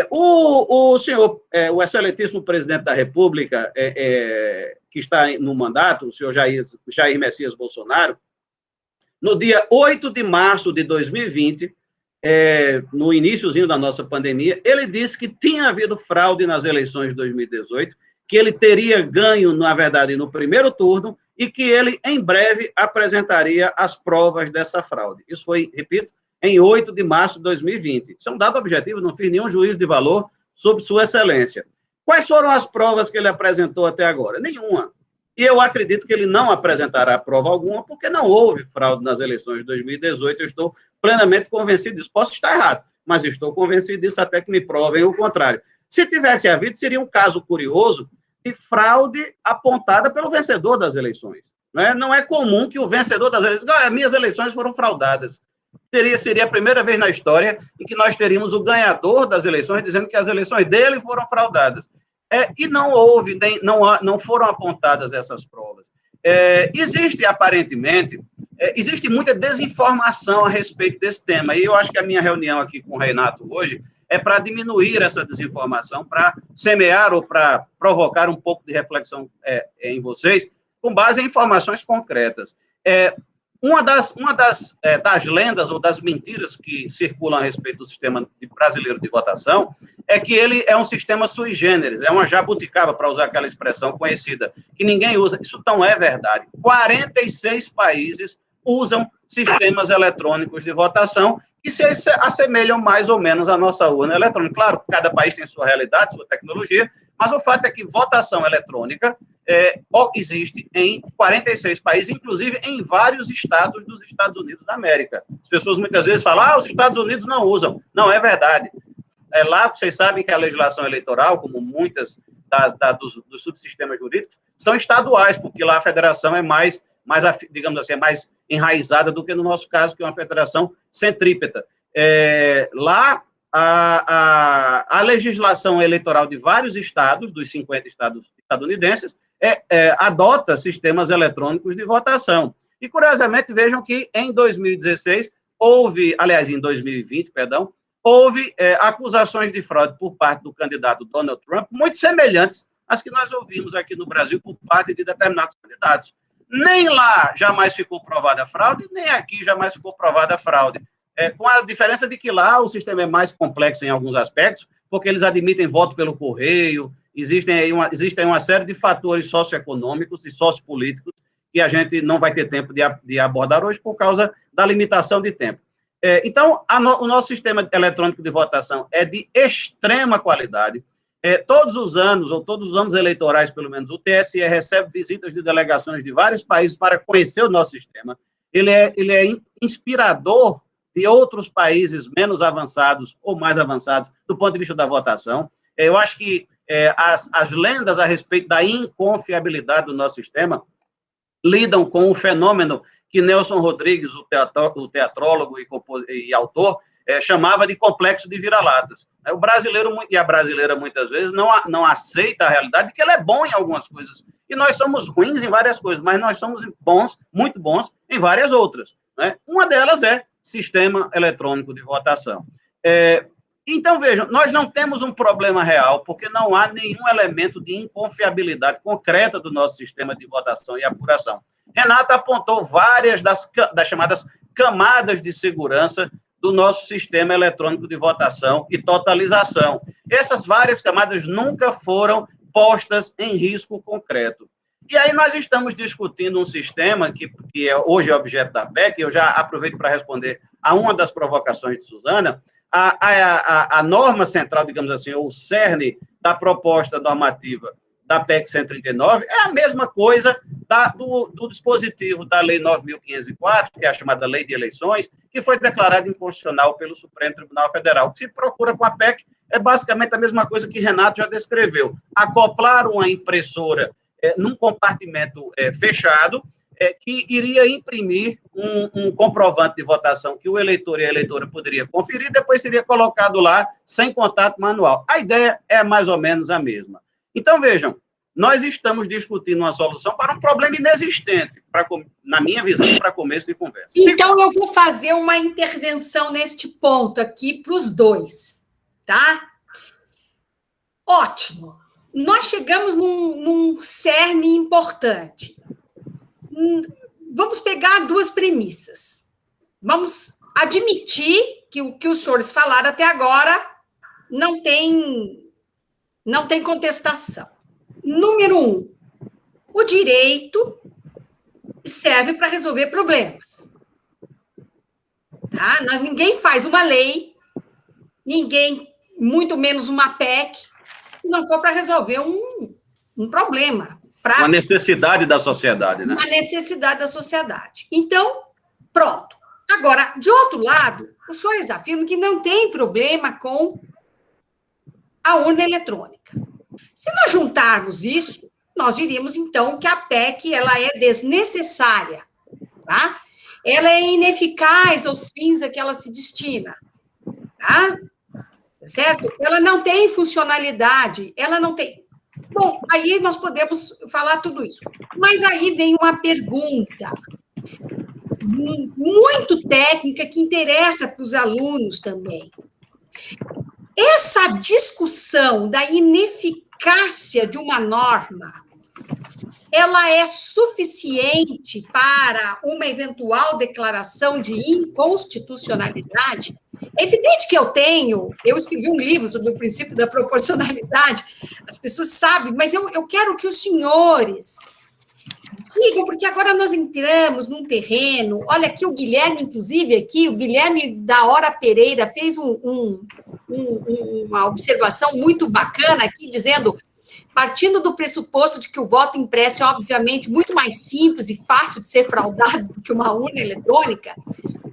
O senhor, o excelentíssimo presidente da República, que está no mandato, o senhor Jair Messias Bolsonaro, no dia 8 de março de 2020, no iniciozinho da nossa pandemia, ele disse que tinha havido fraude nas eleições de 2018, que ele teria ganho, na verdade, no primeiro turno, e que ele, em breve, apresentaria as provas dessa fraude. Isso foi, repito, em 8 de março de 2020. Isso é um dado objetivo, não fiz nenhum juízo de valor sobre sua excelência. Quais foram as provas que ele apresentou até agora? Nenhuma. E eu acredito que ele não apresentará prova alguma, porque não houve fraude nas eleições de 2018. Eu estou plenamente convencido disso. Posso estar errado, mas estou convencido disso até que me provem o contrário. Se tivesse havido, seria um caso curioso de fraude apontada pelo vencedor das eleições. Não é comum que o vencedor das eleições... minhas eleições foram fraudadas. Seria a primeira vez na história em que nós teríamos o ganhador das eleições dizendo que as eleições dele foram fraudadas. E não houve, não foram apontadas essas provas. Existe, aparentemente, existe muita desinformação a respeito desse tema, e eu acho que a minha reunião aqui com o Renato hoje é para diminuir essa desinformação, para semear ou para provocar um pouco de reflexão em vocês, com base em informações concretas. Uma das lendas ou das mentiras que circulam a respeito do sistema brasileiro de votação é que ele é um sistema sui generis, é uma jabuticaba, para usar aquela expressão conhecida, que ninguém usa. Isso não é verdade. 46 países usam sistemas eletrônicos de votação que se assemelham mais ou menos à nossa urna eletrônica. Claro, cada país tem sua realidade, sua tecnologia, mas o fato é que votação eletrônica existe em 46 países, inclusive em vários estados dos Estados Unidos da América. As pessoas muitas vezes falam, os Estados Unidos não usam. Não é verdade. Lá, vocês sabem que a legislação eleitoral, como muitas dos subsistemas jurídicos, são estaduais, porque lá a federação é mais, digamos assim, é mais enraizada do que no nosso caso, que é uma federação centrípeta. Lá, a legislação eleitoral de vários estados, dos 50 estados estadunidenses, adota sistemas eletrônicos de votação. E, curiosamente, vejam que em 2016, em 2020, houve acusações de fraude por parte do candidato Donald Trump, muito semelhantes às que nós ouvimos aqui no Brasil por parte de determinados candidatos. Nem lá jamais ficou provada a fraude, nem aqui jamais ficou provada a fraude. Com a diferença de que lá o sistema é mais complexo em alguns aspectos, porque eles admitem voto pelo correio, existem uma série de fatores socioeconômicos e sociopolíticos que a gente não vai ter tempo de abordar hoje por causa da limitação de tempo. Então, o nosso sistema eletrônico de votação é de extrema qualidade. Todos os anos, ou todos os anos eleitorais, pelo menos, o TSE recebe visitas de delegações de vários países para conhecer o nosso sistema. Ele é inspirador de outros países menos avançados ou mais avançados do ponto de vista da votação. Eu acho que as lendas a respeito da inconfiabilidade do nosso sistema lidam com o fenômeno que Nelson Rodrigues, o teatrólogo e autor, chamava de complexo de vira-latas. O brasileiro e a brasileira, muitas vezes, não aceita a realidade de que ele é bom em algumas coisas. E nós somos ruins em várias coisas, mas nós somos bons, muito bons, em várias outras. Né? Uma delas é sistema eletrônico de votação. Então, vejam, nós não temos um problema real, porque não há nenhum elemento de inconfiabilidade concreta do nosso sistema de votação e apuração. Renata apontou várias das chamadas camadas de segurança do nosso sistema eletrônico de votação e totalização. Essas várias camadas nunca foram postas em risco concreto. E aí nós estamos discutindo um sistema que hoje é objeto da PEC, eu já aproveito para responder a uma das provocações de Suzana. A norma central, digamos assim, ou o cerne da proposta normativa da PEC 139 é a mesma coisa do dispositivo da Lei 9.504, que é a chamada Lei de Eleições, que foi declarada inconstitucional pelo Supremo Tribunal Federal. O que se procura com a PEC é basicamente a mesma coisa que Renato já descreveu: acoplar uma impressora num compartimento fechado, que iria imprimir um comprovante de votação que o eleitor e a eleitora poderia conferir, depois seria colocado lá sem contato manual. A ideia é mais ou menos a mesma. Então, vejam, nós estamos discutindo uma solução para um problema inexistente, na minha visão, para começo de conversa. Então, eu vou fazer uma intervenção neste ponto aqui para os dois, tá? Ótimo. Nós chegamos num cerne importante. Vamos pegar duas premissas. Vamos admitir que o que os senhores falaram até agora não tem contestação. Número 1, o direito serve para resolver problemas. Tá? Ninguém faz uma lei, muito menos uma PEC, não for para resolver um problema. Prático. Uma necessidade da sociedade, né? Uma necessidade da sociedade. Então, pronto. Agora, de outro lado, os senhores afirmam que não tem problema com a urna eletrônica. Se nós juntarmos isso, nós diríamos, então, que a PEC ela é desnecessária, tá? Ela é ineficaz aos fins a que ela se destina, tá? Certo? Ela não tem funcionalidade, ela não tem... Bom, aí nós podemos falar tudo isso. Mas aí vem uma pergunta muito técnica que interessa para os alunos também. Essa discussão da ineficácia de uma norma, ela é suficiente para uma eventual declaração de inconstitucionalidade? É evidente que eu escrevi um livro sobre o princípio da proporcionalidade, as pessoas sabem, mas eu quero que os senhores digam, porque agora nós entramos num terreno, olha aqui o Guilherme, inclusive aqui, o Guilherme da Hora Pereira fez uma observação muito bacana aqui, dizendo, partindo do pressuposto de que o voto impresso é, obviamente, muito mais simples e fácil de ser fraudado do que uma urna eletrônica,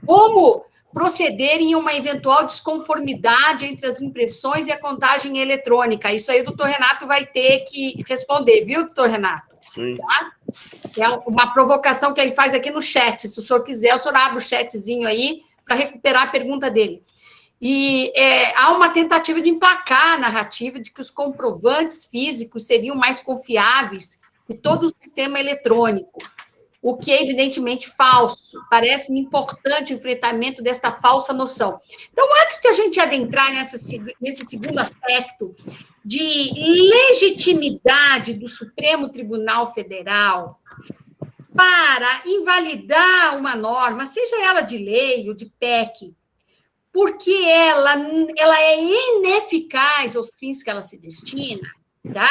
como proceder em uma eventual desconformidade entre as impressões e a contagem eletrônica? Isso aí o doutor Renato vai ter que responder, viu, doutor Renato? Sim. Tá? É uma provocação que ele faz aqui no chat. Se o senhor quiser, o senhor abre o chatzinho aí para recuperar a pergunta dele. E há uma tentativa de emplacar a narrativa de que os comprovantes físicos seriam mais confiáveis que todo o sistema eletrônico, o que é evidentemente falso. Parece-me importante o enfrentamento desta falsa noção. Então, antes de a gente adentrar nesse segundo aspecto de legitimidade do Supremo Tribunal Federal para invalidar uma norma, seja ela de lei ou de PEC, porque ela é ineficaz aos fins que ela se destina, tá?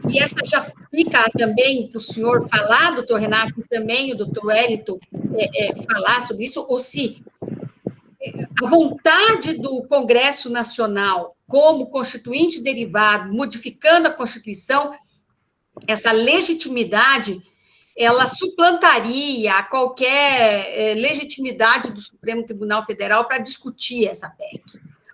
E essa já fica também para o senhor falar, doutor Renato, e também o doutor Wellington falar sobre isso, ou se a vontade do Congresso Nacional, como constituinte derivado, modificando a Constituição, essa legitimidade, ela suplantaria qualquer legitimidade do Supremo Tribunal Federal para discutir essa PEC.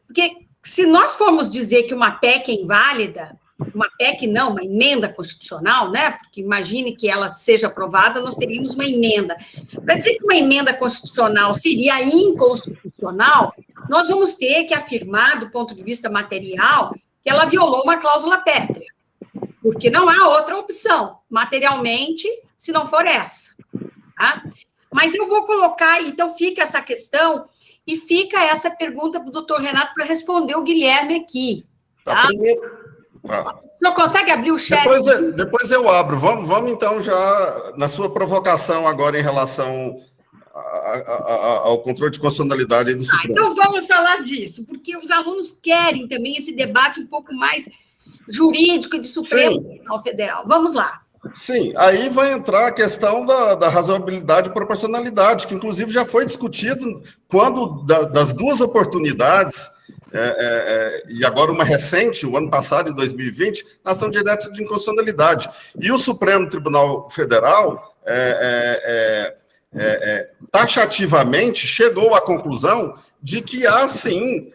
Porque se nós formos dizer que uma PEC é inválida, uma PEC não, uma emenda constitucional, né? Porque imagine que ela seja aprovada, nós teríamos uma emenda. Para dizer que uma emenda constitucional seria inconstitucional, nós vamos ter que afirmar, do ponto de vista material, que ela violou uma cláusula pétrea, porque não há outra opção, materialmente, se não for essa. Tá? Mas eu vou colocar, então fica essa questão e fica essa pergunta para o doutor Renato para responder o Guilherme aqui. Tá? Tá. O senhor consegue abrir o chat? Depois eu abro. Vamos então já na sua provocação agora em relação ao controle de constitucionalidade do Supremo. Então vamos falar disso, porque os alunos querem também esse debate um pouco mais jurídico de Supremo Tribunal Federal. Vamos lá. Sim, aí vai entrar a questão da razoabilidade e proporcionalidade, que inclusive já foi discutido quando das duas oportunidades, e agora uma recente, o ano passado, em 2020, na ação direta de inconstitucionalidade. E o Supremo Tribunal Federal taxativamente chegou à conclusão de que há, sim,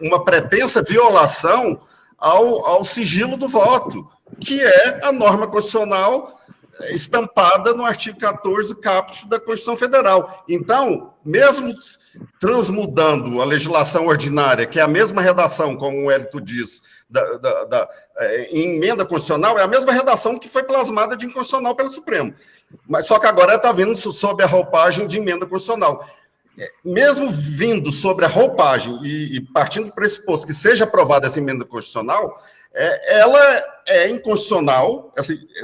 uma pretensa violação ao sigilo do voto, que é a norma constitucional estampada no artigo 14, caput da Constituição Federal. Então, mesmo transmudando a legislação ordinária, que é a mesma redação, como o Hélito diz, em emenda constitucional, é a mesma redação que foi plasmada de inconstitucional pelo Supremo. Mas só que agora está vindo sob a roupagem de emenda constitucional. Mesmo vindo sobre a roupagem e partindo do pressuposto que seja aprovada essa emenda constitucional, ela é inconstitucional,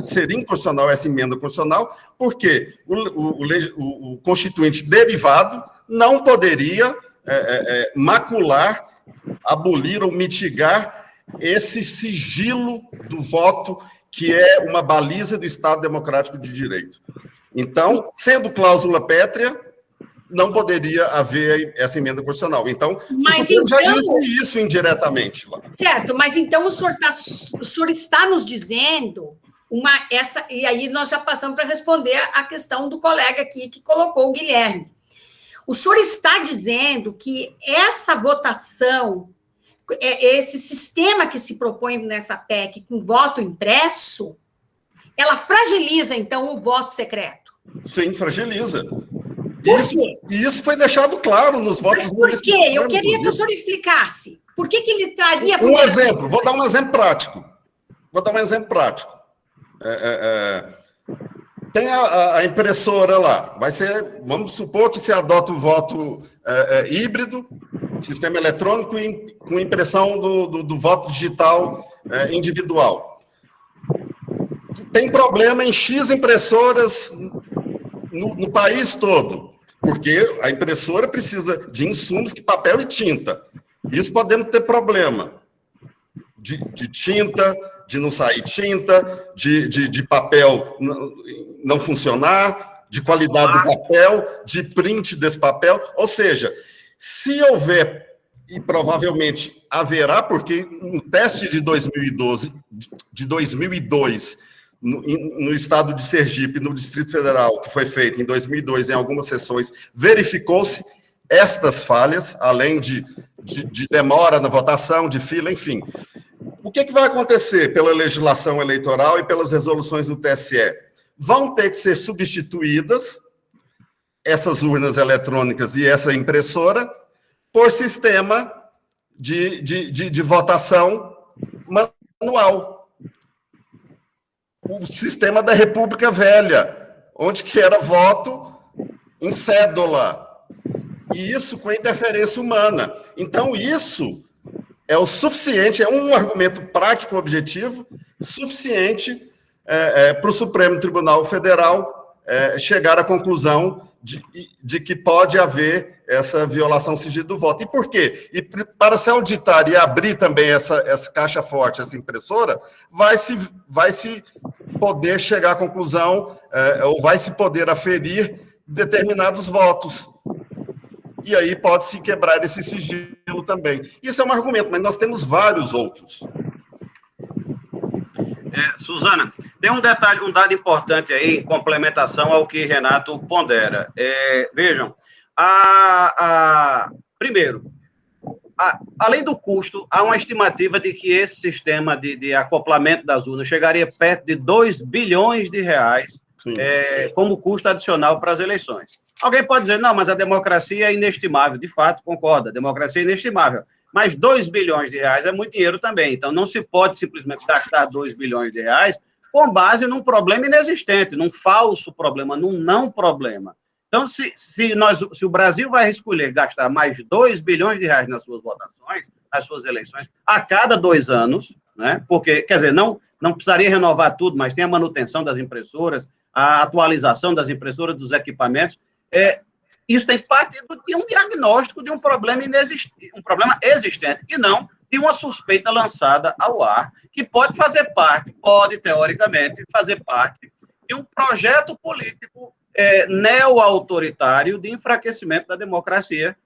seria inconstitucional essa emenda constitucional, porque o constituinte derivado não poderia macular, abolir ou mitigar esse sigilo do voto, que é uma baliza do Estado Democrático de Direito. Então, sendo cláusula pétrea, não poderia haver essa emenda constitucional. Então, o Supremo já disse isso indiretamente lá. Certo, mas então o senhor está nos dizendo e aí nós já passamos para responder a questão do colega aqui que colocou o Guilherme. O senhor está dizendo que essa votação, esse sistema que se propõe nessa PEC com voto impresso, ela fragiliza, então, o voto secreto? Sim, fragiliza. Isso foi deixado claro nos votos. Mas por quê? Eu queria que o senhor explicasse. Por que ele traria... Um exemplo, vou dar um exemplo prático. Tem a impressora lá. Vai ser, vamos supor que se adota o voto híbrido, sistema eletrônico com impressão do voto digital individual. Tem problema em X impressoras no país todo, porque a impressora precisa de insumos, que papel e tinta. Isso podemos ter problema de tinta, de não sair tinta, de papel não funcionar, de qualidade do papel, de print desse papel. Ou seja, se houver, e provavelmente haverá, porque no teste de 2002, no estado de Sergipe, no Distrito Federal, que foi feito em 2002, em algumas sessões, verificou-se estas falhas, além de demora na votação, de fila, enfim. O que vai acontecer pela legislação eleitoral e pelas resoluções do TSE? Vão ter que ser substituídas essas urnas eletrônicas e essa impressora por sistema de votação manual. O sistema da República Velha, onde que era voto em cédula. E isso com interferência humana. Então, isso é o suficiente, é um argumento prático, objetivo, suficiente para o Supremo Tribunal Federal chegar à conclusão de que pode haver essa violação do sigilo do voto. E por quê? E para se auditar e abrir também essa caixa forte, essa impressora, vai se poder chegar à conclusão, ou vai se poder aferir determinados votos. E aí pode-se quebrar esse sigilo também. Isso é um argumento, mas nós temos vários outros. Suzana, tem um detalhe, um dado importante aí, em complementação ao que Renato pondera. Vejam, primeiro, além do custo, há uma estimativa de que esse sistema de acoplamento das urnas chegaria perto de 2 bilhões de reais como custo adicional para as eleições. Alguém pode dizer, não, mas a democracia é inestimável. De fato, concordo, a democracia é inestimável. Mas 2 bilhões de reais é muito dinheiro também. Então, não se pode simplesmente gastar 2 bilhões de reais com base num problema inexistente, num falso problema, num não problema. Então, se o Brasil vai escolher gastar mais 2 bilhões de reais nas suas votações, nas suas eleições, a cada 2 anos, né? Porque, quer dizer, não precisaria renovar tudo, mas tem a manutenção das impressoras, a atualização das impressoras, dos equipamentos, isso tem partido de um diagnóstico de um problema existente, e não de uma suspeita lançada ao ar, que pode teoricamente, fazer parte de um projeto político neo-autoritário de enfraquecimento da democracia,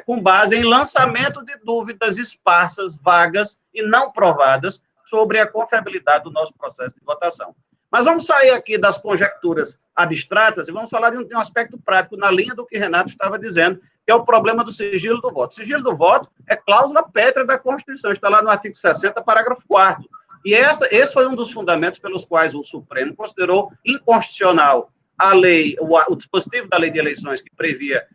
com base em lançamento de dúvidas esparsas, vagas e não provadas sobre a confiabilidade do nosso processo de votação. Mas vamos sair aqui das conjecturas abstratas e vamos falar de um aspecto prático, na linha do que Renato estava dizendo, que é o problema do sigilo do voto. O sigilo do voto é cláusula pétrea da Constituição, está lá no artigo 60, parágrafo 4º. E esse foi um dos fundamentos pelos quais o Supremo considerou inconstitucional a lei, o dispositivo da lei de eleições que previa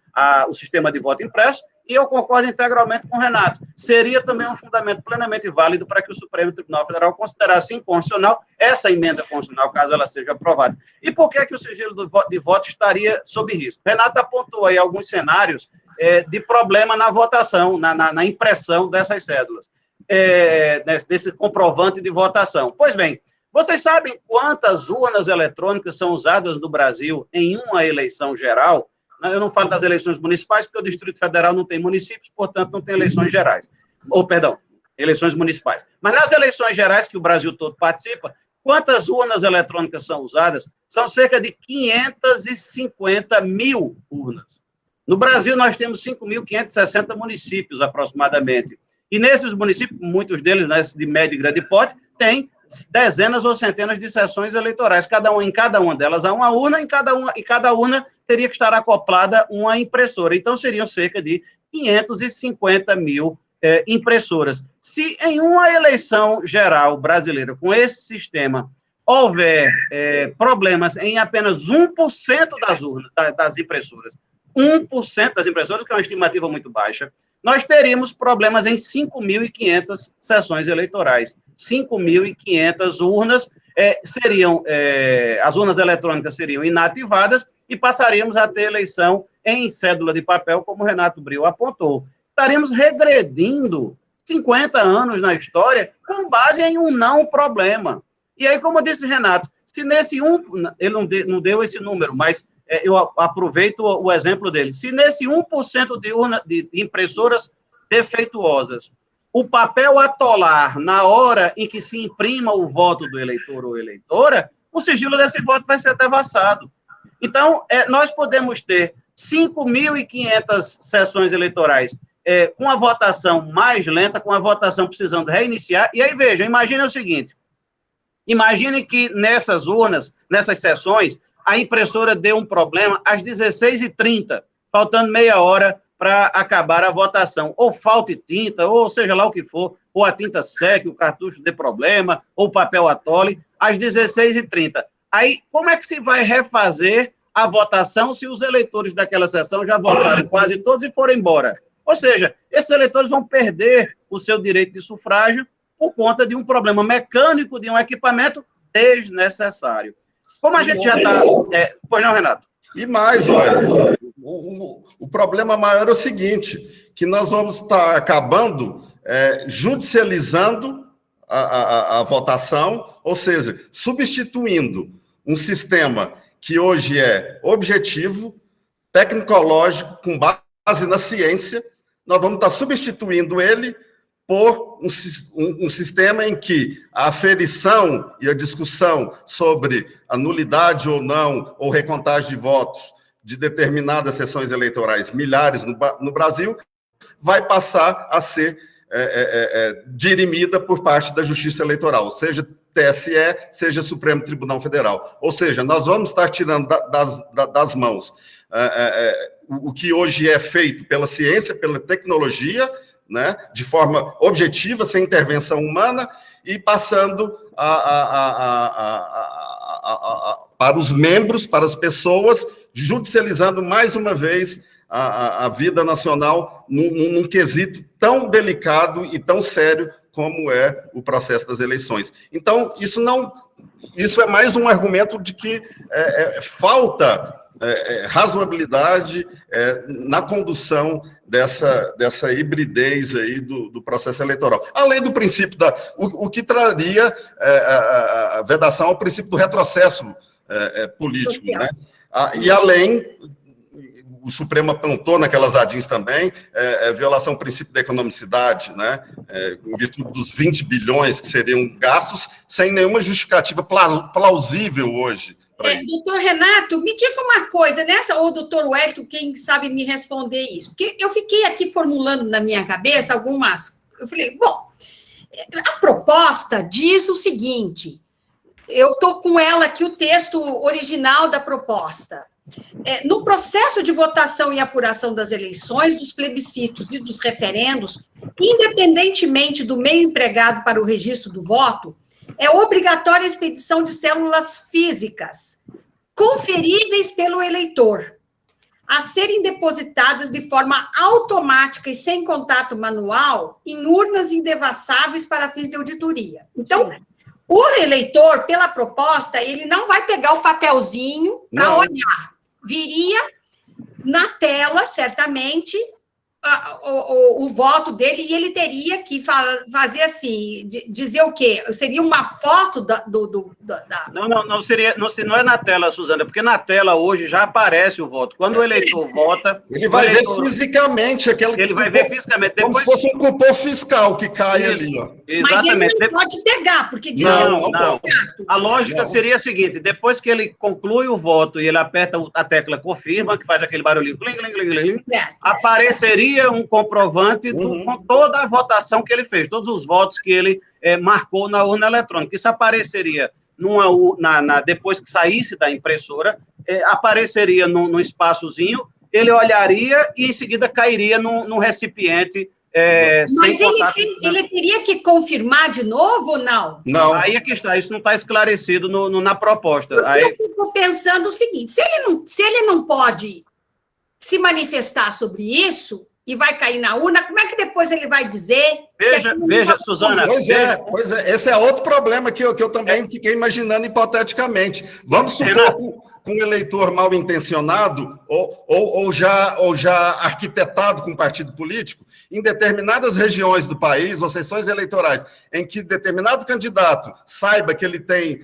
o sistema de voto impresso, e eu concordo integralmente com o Renato. Seria também um fundamento plenamente válido para que o Supremo Tribunal Federal considerasse inconstitucional essa emenda constitucional, caso ela seja aprovada. E por que o sigilo de voto estaria sob risco? Renato apontou aí alguns cenários de problema na votação, na impressão dessas cédulas, desse comprovante de votação. Pois bem, vocês sabem quantas urnas eletrônicas são usadas no Brasil em uma eleição geral? Eu não falo das eleições municipais, porque o Distrito Federal não tem municípios, portanto, não tem eleições gerais. Eleições municipais. Mas nas eleições gerais, que o Brasil todo participa, quantas urnas eletrônicas são usadas? São cerca de 550 mil urnas. No Brasil, nós temos 5.560 municípios, aproximadamente. E nesses municípios, muitos deles, de médio e grande porte, tem dezenas ou centenas de sessões eleitorais, em cada uma delas há uma urna, e cada urna teria que estar acoplada uma impressora. Então, seriam cerca de 550 mil impressoras. Se em uma eleição geral brasileira, com esse sistema, houver problemas em apenas 1% das urnas, das impressoras, 1% das impressoras, que é uma estimativa muito baixa, nós teríamos problemas em 5.500 sessões eleitorais. 5.500 urnas as urnas eletrônicas seriam inativadas e passaríamos a ter eleição em cédula de papel, como o Renato Bril apontou. Estaremos regredindo 50 anos na história com base em um não problema. E aí, como disse Renato, se nesse ele não deu esse número, mas eu aproveito o exemplo dele, se nesse 1% de impressoras defeituosas, o papel atolar na hora em que se imprima o voto do eleitor ou eleitora, o sigilo desse voto vai ser devassado. Então, nós podemos ter 5.500 sessões eleitorais com a votação mais lenta, com a votação precisando reiniciar. E aí, veja, imagine o seguinte, imagine que nessas urnas, nessas sessões, a impressora deu um problema às 16h30, faltando meia hora para acabar a votação. Ou falte tinta, ou seja lá o que for, ou a tinta seque, o cartucho dê problema, ou o papel atole, às 16h30. Aí, como é que se vai refazer a votação se os eleitores daquela sessão já votaram quase todos e foram embora? Ou seja, esses eleitores vão perder o seu direito de sufrágio por conta de um problema mecânico de um equipamento desnecessário. Como a gente já está... Pois não, Renato? E mais, olha, o problema maior é o seguinte, que nós vamos estar acabando judicializando a votação, ou seja, substituindo um sistema que hoje é objetivo, tecnológico, com base na ciência, nós vamos estar substituindo ele por um sistema em que a aferição e a discussão sobre a nulidade ou não, ou recontagem de votos de determinadas sessões eleitorais, milhares no Brasil, vai passar a ser dirimida por parte da Justiça Eleitoral, seja TSE, seja Supremo Tribunal Federal. Ou seja, nós vamos estar tirando das mãos o que hoje é feito pela ciência, pela tecnologia, né, de forma objetiva, sem intervenção humana, e passando para os membros, para as pessoas, judicializando mais uma vez a vida nacional num quesito tão delicado e tão sério como é o processo das eleições. Então, isso é mais um argumento de que falta razoabilidade na condução dessa hibridez aí do processo eleitoral. Além do princípio o que traria a vedação ao princípio do retrocesso político, né? E além, o Supremo apontou naquelas ADINs também, violação ao princípio da economicidade, né? Em virtude dos 20 bilhões que seriam gastos, sem nenhuma justificativa plausível hoje. Doutor Renato, me diga uma coisa, ou doutor Wellington, quem sabe me responder isso, porque eu fiquei aqui formulando na minha cabeça eu falei, bom, a proposta diz o seguinte, eu estou com ela aqui, o texto original da proposta. No processo de votação e apuração das eleições, dos plebiscitos e dos referendos, independentemente do meio empregado para o registro do voto, é obrigatória a expedição de células físicas, conferíveis pelo eleitor, a serem depositadas de forma automática e sem contato manual em urnas indevassáveis para fins de auditoria. Então, o eleitor, pela proposta, ele não vai pegar o papelzinho para olhar. Viria na tela, certamente, o voto dele, e ele teria que fazer assim, dizer o quê? Seria uma foto da... Não é na tela, Suzana, porque na tela hoje já aparece o voto. Quando o eleitor vota... Ele vai ver fisicamente Ele vai ver fisicamente. Como se fosse um cupom fiscal que cai ali, ó. Exatamente. Mas ele não pode pegar, porque... Não. A lógica seria a seguinte, depois que ele conclui o voto e ele aperta a tecla confirma, que faz aquele barulhinho, cling, cling, cling, cling, apareceria um comprovante com toda a votação que ele fez, todos os votos que ele marcou na urna eletrônica. Isso apareceria depois que saísse da impressora, apareceria num espaçozinho, ele olharia e em seguida cairia num recipiente. Mas ele teria que confirmar de novo ou não? Não. Aí é que está, isso não está escllarecido na proposta. Eu fico pensando o seguinte, se ele não pode se manifestar sobre isso e vai cair na urna, como é que depois ele vai dizer... Veja, Suzana... Pois é, esse é outro problema que eu também fiquei imaginando hipoteticamente. Vamos supor com um eleitor mal intencionado ou já arquitetado com partido político, em determinadas regiões do país, ou sessões eleitorais, em que determinado candidato saiba que ele tem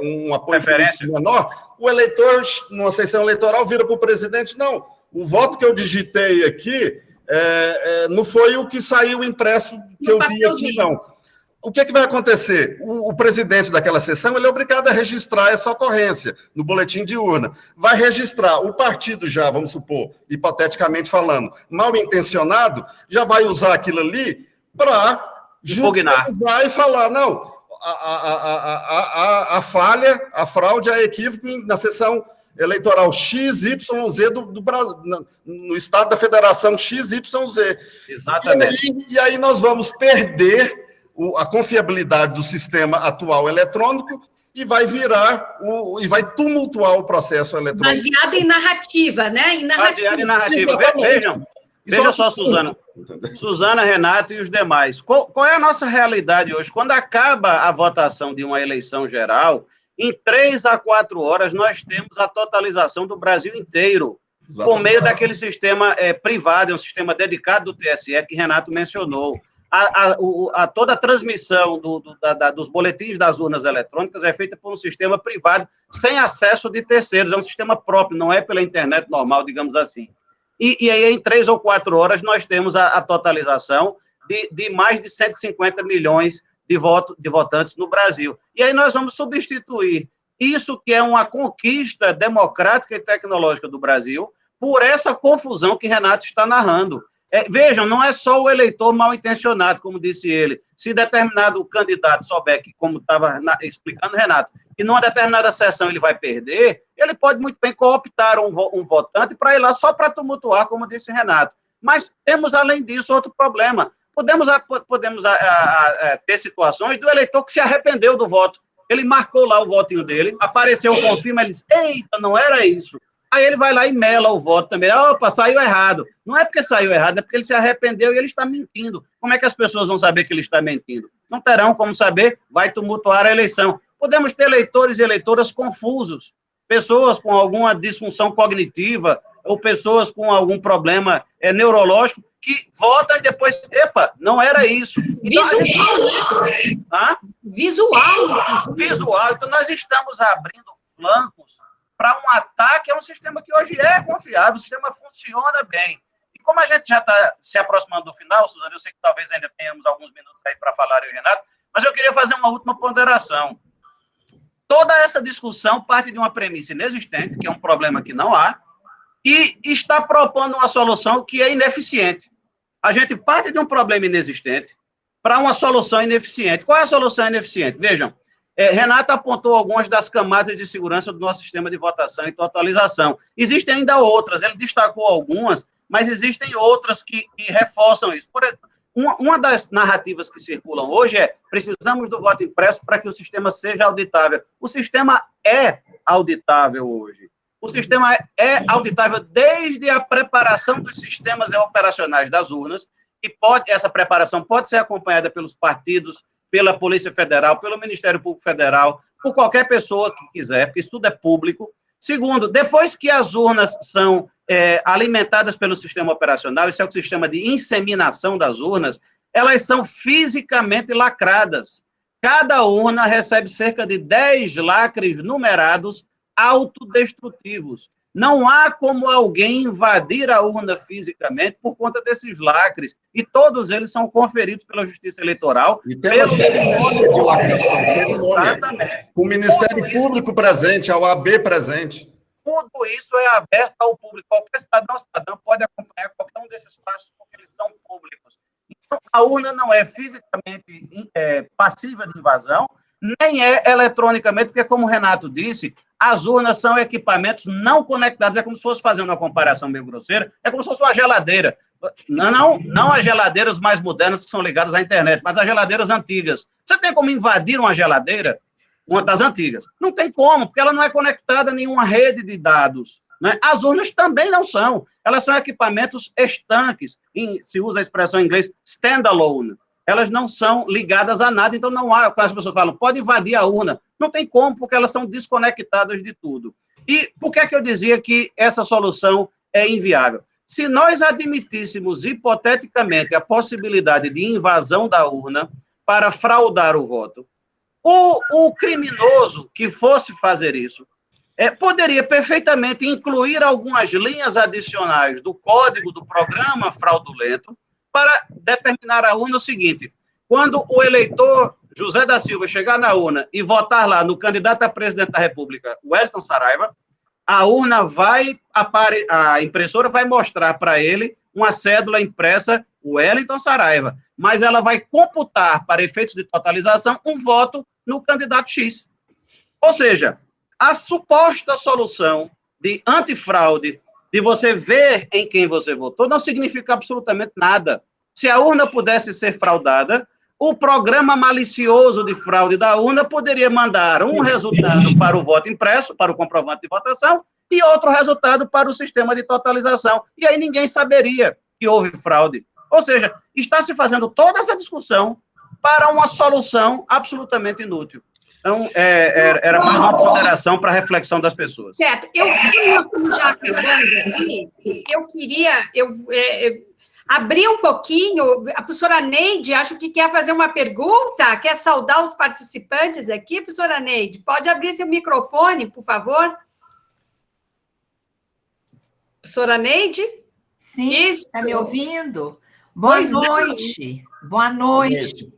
um apoio menor, o eleitor, numa sessão eleitoral, vira para o presidente, não, o voto que eu digitei aqui não foi o que saiu impresso que eu vi aqui, não. O que vai acontecer? O presidente daquela sessão ele é obrigado a registrar essa ocorrência no boletim de urna. Vai registrar. O partido já, vamos supor, hipoteticamente falando, mal intencionado, já vai usar aquilo ali para judicializar e falar, não, a falha, a fraude, a equívoco na sessão eleitoral XYZ do Brasil, no estado da federação XYZ. Exatamente. E aí nós vamos perder a confiabilidade do sistema atual eletrônico e vai e vai tumultuar o processo eletrônico. Baseado em narrativa, né? Baseado em narrativa. Vejam só, Suzana, Renato e os demais. Qual é a nossa realidade hoje? Quando acaba a votação de uma eleição geral, em 3 a 4 horas nós temos a totalização do Brasil inteiro, por meio daquele sistema privado, um sistema dedicado do TSE que Renato mencionou. Toda a transmissão dos boletins das urnas eletrônicas é feita por um sistema privado, sem acesso de terceiros, é um sistema próprio, não é pela internet normal, digamos assim. E aí, em 3 ou 4 horas, nós temos a totalização de mais de 150 milhões de votantes no Brasil. E aí nós vamos substituir isso, que é uma conquista democrática e tecnológica do Brasil, por essa confusão que Renato está narrando. Vejam, não é só o eleitor mal intencionado, como disse ele. Se determinado candidato souber que, como estava explicando Renato, que numa determinada sessão ele vai perder, ele pode muito bem cooptar um votante para ir lá só para tumultuar, como disse Renato. Mas temos, além disso, outro problema. Podemos ter situações do eleitor que se arrependeu do voto. Ele marcou lá o votinho dele, apareceu o confirma, ele disse, eita, não era isso. Aí ele vai lá e mela o voto também. Opa, saiu errado. Não é porque saiu errado, é porque ele se arrependeu e ele está mentindo. Como é que as pessoas vão saber que ele está mentindo? Não terão como saber, vai tumultuar a eleição. Podemos ter eleitores e eleitoras confusos, pessoas com alguma disfunção cognitiva ou pessoas com algum problema neurológico que votam e depois, epa, não era isso. Então, Visual. Então, nós estamos abrindo flancos para um ataque a um sistema que hoje é confiável, o sistema funciona bem. E como a gente já está se aproximando do final, Suzana, eu sei que talvez ainda tenhamos alguns minutos aí para falar, eu e o Renato, mas eu queria fazer uma última ponderação. Toda essa discussão parte de uma premissa inexistente, que é um problema que não há, e está propondo uma solução que é ineficiente. A gente parte de um problema inexistente para uma solução ineficiente. Qual é a solução ineficiente? Vejam, Renato apontou algumas das camadas de segurança do nosso sistema de votação e totalização. Existem ainda outras, ele destacou algumas, mas existem outras que reforçam isso. Por exemplo, uma das narrativas que circulam hoje é: precisamos do voto impresso para que o sistema seja auditável. O sistema é auditável hoje. O sistema é auditável desde a preparação dos sistemas operacionais das urnas, e essa preparação pode ser acompanhada pelos partidos, pela Polícia Federal, pelo Ministério Público Federal, por qualquer pessoa que quiser, porque isso tudo é público. Segundo, depois que as urnas são alimentadas pelo sistema operacional, isso é o que se chama de inseminação das urnas, elas são fisicamente lacradas. Cada urna recebe cerca de 10 lacres numerados autodestrutivos. Não há como alguém invadir a urna fisicamente por conta desses lacres, e todos eles são conferidos pela Justiça Eleitoral. E tem uma cerimônia de lacração, cerimônia. Exatamente. Com o Ministério Público presente, a OAB presente. Tudo isso é aberto ao público. Qualquer cidadão pode acompanhar qualquer um desses passos, porque eles são públicos. Então, a urna não é fisicamente passiva de invasão, nem é eletronicamente, porque, como o Renato disse, as urnas são equipamentos não conectados. É como se fosse, fazendo uma comparação meio grosseira, é como se fosse uma geladeira. Não as geladeiras mais modernas que são ligadas à internet, mas as geladeiras antigas. Você tem como invadir uma geladeira? Uma das antigas. Não tem como, porque ela não é conectada a nenhuma rede de dados. Né? As urnas também não são. Elas são equipamentos estanques, se usa a expressão em inglês, standalone. Elas não são ligadas a nada, então não há, quando as pessoas falam, pode invadir a urna. Não tem como, porque elas são desconectadas de tudo. E por que é que eu dizia que essa solução é inviável? Se nós admitíssemos, hipoteticamente, a possibilidade de invasão da urna para fraudar o voto, o criminoso que fosse fazer isso poderia perfeitamente incluir algumas linhas adicionais do código do programa fraudulento para determinar a urna o seguinte: quando o eleitor José da Silva chegar na urna e votar lá no candidato a presidente da República, Wellington Saraiva, a urna a impressora vai mostrar para ele uma cédula impressa Wellington Saraiva, mas ela vai computar, para efeitos de totalização, um voto no candidato X. Ou seja, a suposta solução de antifraude, de você ver em quem você votou, não significa absolutamente nada. Se a urna pudesse ser fraudada, o programa malicioso de fraude da urna poderia mandar um resultado para o voto impresso, para o comprovante de votação, e outro resultado para o sistema de totalização. E aí ninguém saberia que houve fraude. Ou seja, está se fazendo toda essa discussão para uma solução absolutamente inútil. Então, era mais uma ponderação para a reflexão das pessoas. Certo. Nós estamos já acabando aqui, eu queria abrir um pouquinho. A professora Neide, acho que quer fazer uma pergunta, quer saudar os participantes aqui. Professora Neide, pode abrir seu microfone, por favor? Professora Neide? Sim, está me ouvindo? Boa noite. Boa noite.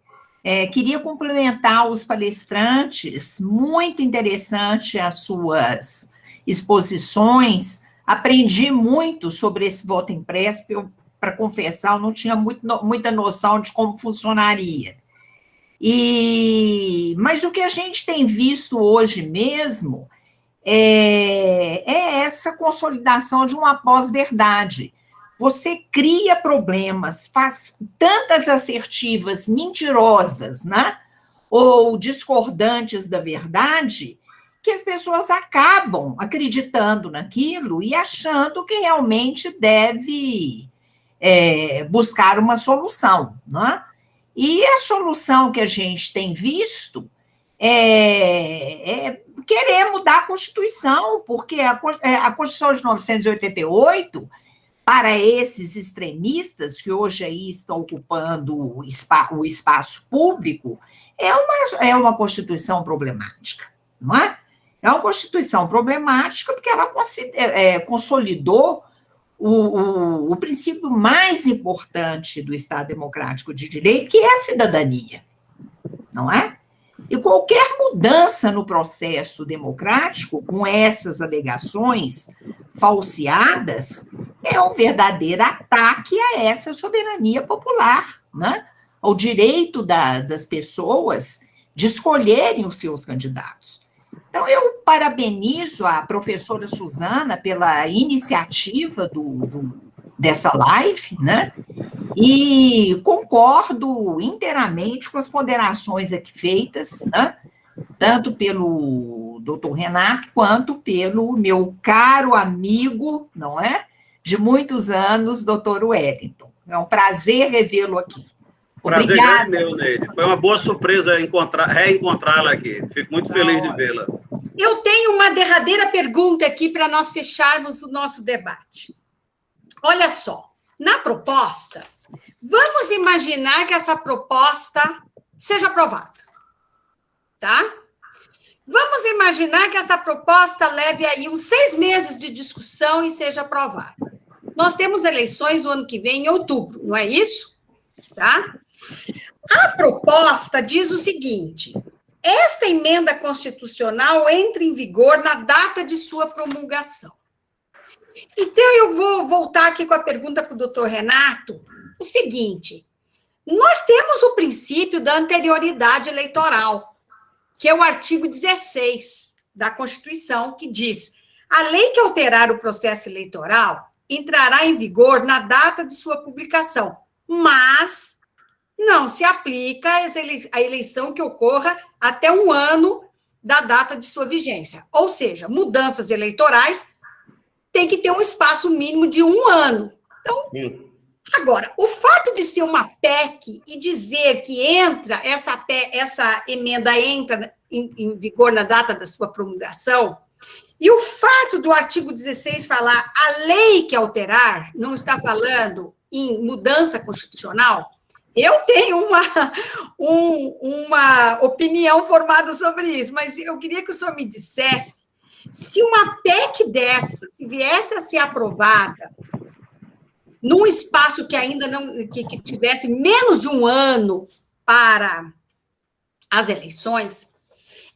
Queria cumprimentar os palestrantes, muito interessante as suas exposições, aprendi muito sobre esse voto impresso, para confessar, eu não tinha muita noção de como funcionaria. Mas o que a gente tem visto hoje mesmo é essa consolidação de uma pós-verdade. Você cria problemas, faz tantas assertivas mentirosas, né? Ou discordantes da verdade, que as pessoas acabam acreditando naquilo e achando que realmente deve buscar uma solução, né? E a solução que a gente tem visto é querer mudar a Constituição, porque a Constituição de 1988, para esses extremistas que hoje aí estão ocupando o espaço público, é uma Constituição problemática, não é? É uma Constituição problemática porque ela consolidou o princípio mais importante do Estado Democrático de Direito, que é a cidadania, não é? E qualquer mudança no processo democrático, com essas alegações falseadas, é um verdadeiro ataque a essa soberania popular, né? Ao direito das pessoas de escolherem os seus candidatos. Então, eu parabenizo a professora Suzana pela iniciativa dessa live, né? E concordo inteiramente com as ponderações aqui feitas, né? Tanto pelo doutor Renato, quanto pelo meu caro amigo, não é? De muitos anos, doutor Wellington. É um prazer revê-lo aqui. Prazer grande meu, Neide. Foi uma boa surpresa reencontrá-la aqui. Fico muito feliz de vê-la. Eu tenho uma derradeira pergunta aqui para nós fecharmos o nosso debate. Olha só, na proposta, vamos imaginar que essa proposta seja aprovada, tá? Vamos imaginar que essa proposta leve aí uns 6 meses de discussão e seja aprovada. Nós temos eleições no ano que vem, em outubro, não é isso? Tá? A proposta diz o seguinte: esta emenda constitucional entra em vigor na data de sua promulgação. Então, eu vou voltar aqui com a pergunta para o doutor Renato, o seguinte: nós temos o princípio da anterioridade eleitoral, que é o artigo 16 da Constituição, que diz: a lei que alterar o processo eleitoral entrará em vigor na data de sua publicação, mas não se aplica a eleição que ocorra até 1 ano da data de sua vigência. Ou seja, mudanças eleitorais tem que ter um espaço mínimo de 1 ano. Então, agora, o fato de ser uma PEC e dizer que essa emenda entra em vigor na data da sua promulgação, e o fato do artigo 16 falar a lei que alterar, não está falando em mudança constitucional, eu tenho uma opinião formada sobre isso, mas eu queria que o senhor me dissesse se uma PEC dessa, se viesse a ser aprovada num espaço que ainda não, que tivesse menos de 1 ano para as eleições,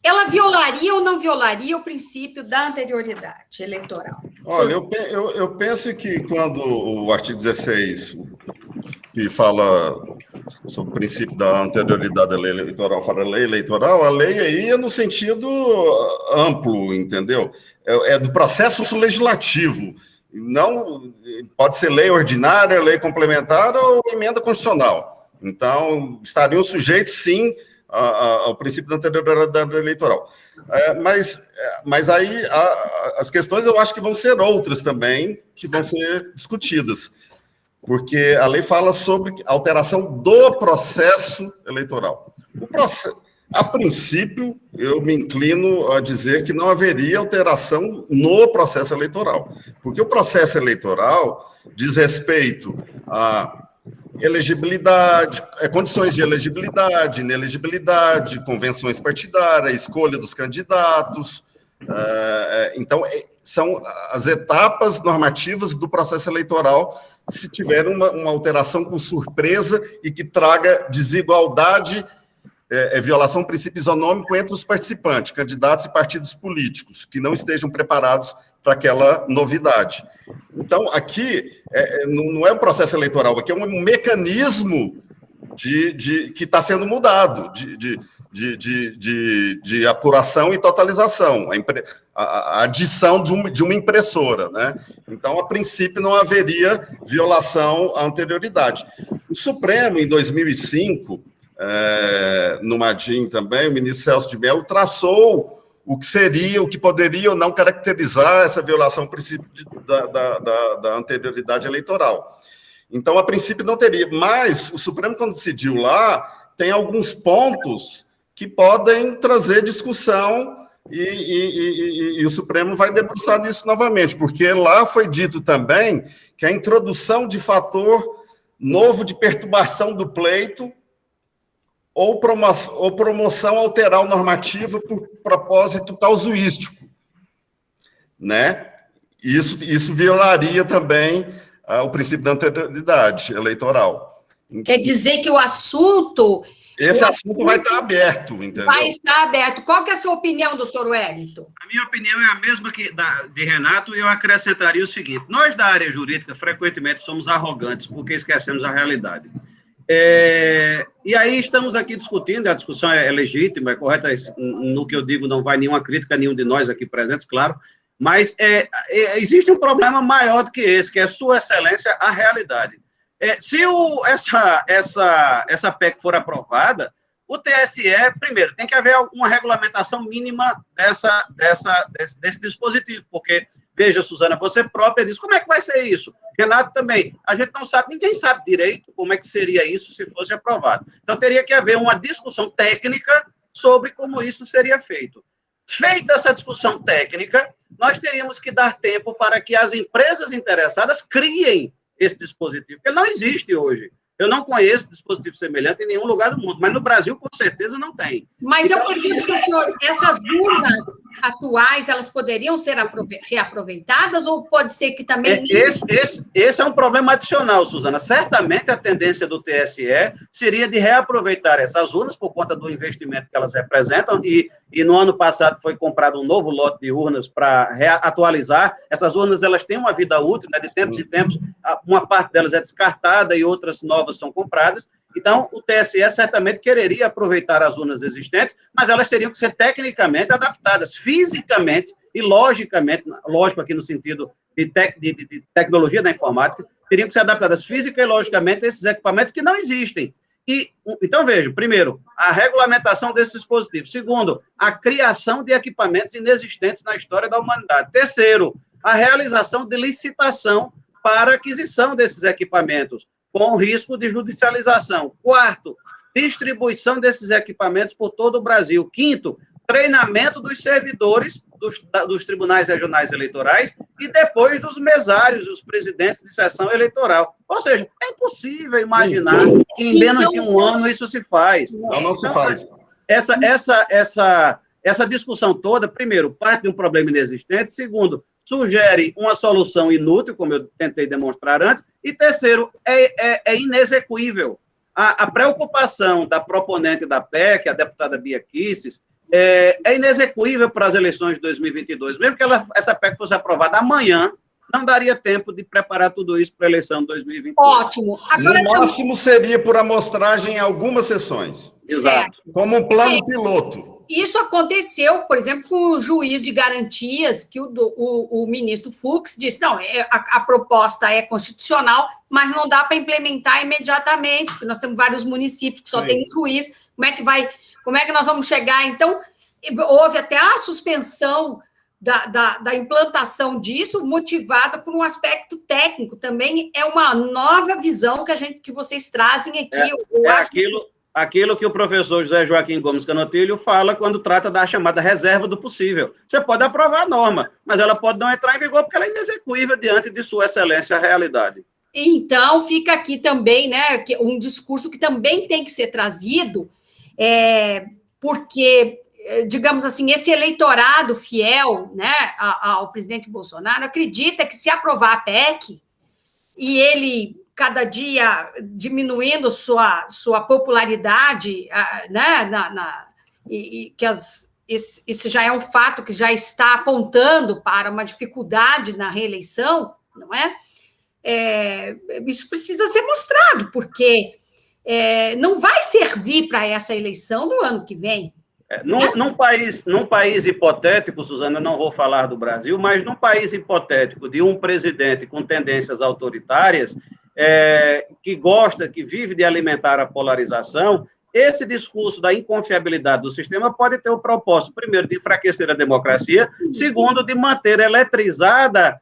ela violaria ou não violaria o princípio da anterioridade eleitoral? Olha, eu penso que quando o artigo 16, que fala sobre o princípio da anterioridade da lei eleitoral para a lei eleitoral, a lei aí é no sentido amplo, entendeu? É do processo legislativo. Não pode ser lei ordinária, lei complementar ou emenda constitucional. Então, estariam sujeitos, sim, ao princípio da anterioridade eleitoral. Mas aí as questões eu acho que vão ser outras também, que vão ser discutidas, porque a lei fala sobre alteração do processo eleitoral. A princípio, eu me inclino a dizer que não haveria alteração no processo eleitoral, porque o processo eleitoral diz respeito a elegibilidade, condições de elegibilidade, inelegibilidade, convenções partidárias, escolha dos candidatos. Então, são as etapas normativas do processo eleitoral, se tiver uma alteração com surpresa e que traga desigualdade, violação do princípio isonômico entre os participantes, candidatos e partidos políticos, que não estejam preparados para aquela novidade. Então, aqui, não é um processo eleitoral, aqui é um mecanismo que está sendo mudado, de apuração e totalização, a adição de uma impressora, né? Então, a princípio, não haveria violação à anterioridade. O Supremo, em 2005, no Madim também, o ministro Celso de Mello traçou o que seria, o que poderia ou não caracterizar essa violação ao princípio da anterioridade eleitoral. Então, a princípio, não teria. Mas o Supremo, quando decidiu lá, tem alguns pontos que podem trazer discussão e o Supremo vai debruçar nisso novamente, porque lá foi dito também que a introdução de fator novo de perturbação do pleito ou promoção alteral normativa por propósito causuístico, né? Isso violaria também o princípio da anterioridade eleitoral. Quer dizer que o assunto... Esse assunto vai estar aberto, entendeu? Vai estar aberto. Qual que é a sua opinião, doutor Wellington? A minha opinião é a mesma que de Renato, e eu acrescentaria o seguinte: nós da área jurídica, frequentemente, somos arrogantes, porque esquecemos a realidade. E aí estamos aqui discutindo, a discussão é legítima, é correta, no que eu digo não vai nenhuma crítica a nenhum de nós aqui presentes, claro, mas existe um problema maior do que esse, que é Sua Excelência, a realidade. Se essa PEC for aprovada, o TSE, primeiro, tem que haver uma regulamentação mínima desse dispositivo, porque, veja, Suzana, você própria diz, como é que vai ser isso? Renato também, a gente não sabe, ninguém sabe direito como é que seria isso se fosse aprovado. Então, teria que haver uma discussão técnica sobre como isso seria feito. Feita essa discussão técnica, nós teríamos que dar tempo para que as empresas interessadas criem esse dispositivo, porque não existe hoje. Eu não conheço dispositivo semelhante em nenhum lugar do mundo, mas no Brasil, com certeza, não tem. Mas então, eu pergunto para o senhor, essas urnas atuais, elas poderiam ser reaproveitadas ou pode ser que também... Esse é um problema adicional, Suzana. Certamente a tendência do TSE seria de reaproveitar essas urnas por conta do investimento que elas representam e no ano passado foi comprado um novo lote de urnas para reatualizar. Essas urnas, elas têm uma vida útil, né? De tempos em tempos, uma parte delas é descartada e outras novas são compradas. Então, o TSE certamente quereria aproveitar as urnas existentes, mas elas teriam que ser tecnicamente adaptadas, fisicamente e logicamente, lógico aqui no sentido de tecnologia da informática, teriam que ser adaptadas física e logicamente a esses equipamentos que não existem. Então, veja, primeiro, a regulamentação desse dispositivo. Segundo, a criação de equipamentos inexistentes na história da humanidade. Terceiro, a realização de licitação para aquisição desses equipamentos, com risco de judicialização. Quarto, distribuição desses equipamentos por todo o Brasil. Quinto, treinamento dos servidores dos tribunais regionais eleitorais e depois dos mesários, os presidentes de sessão eleitoral. Ou seja, é impossível imaginar que em menos de um ano isso se faz. Não se faz. Essa discussão toda, primeiro, parte de um problema inexistente. Segundo, sugere uma solução inútil, como eu tentei demonstrar antes, e terceiro, é inexequível. A preocupação da proponente da PEC, a deputada Bia Kicis, é inexequível para as eleições de 2022. Mesmo que essa PEC fosse aprovada amanhã, não daria tempo de preparar tudo isso para a eleição de 2022. Ótimo. Agora, no máximo seria por amostragem em algumas sessões. Exato. Como um plano piloto. Isso aconteceu, por exemplo, com o juiz de garantias, que o ministro Fux disse, não, a proposta é constitucional, mas não dá para implementar imediatamente, porque nós temos vários municípios que só tem um juiz, como é que nós vamos chegar? Então, houve até a suspensão da implantação disso, motivada por um aspecto técnico, também é uma nova visão que vocês trazem aqui. Aquilo que o professor José Joaquim Gomes Canotilho fala quando trata da chamada reserva do possível. Você pode aprovar a norma, mas ela pode não entrar em vigor porque ela é inexequível diante de Sua Excelência a realidade. Então, fica aqui também, né, um discurso que também tem que ser trazido, porque, digamos assim, esse eleitorado fiel, né, ao presidente Bolsonaro acredita que se aprovar a PEC e ele cada dia diminuindo sua popularidade, né, isso já é um fato que já está apontando para uma dificuldade na reeleição, não é? Isso precisa ser mostrado, porque não vai servir para essa eleição do ano que vem. Num país hipotético, Suzana, eu não vou falar do Brasil, mas num país hipotético de um presidente com tendências autoritárias, que vive de alimentar a polarização, esse discurso da inconfiabilidade do sistema pode ter o propósito, primeiro, de enfraquecer a democracia, segundo, de manter eletrizada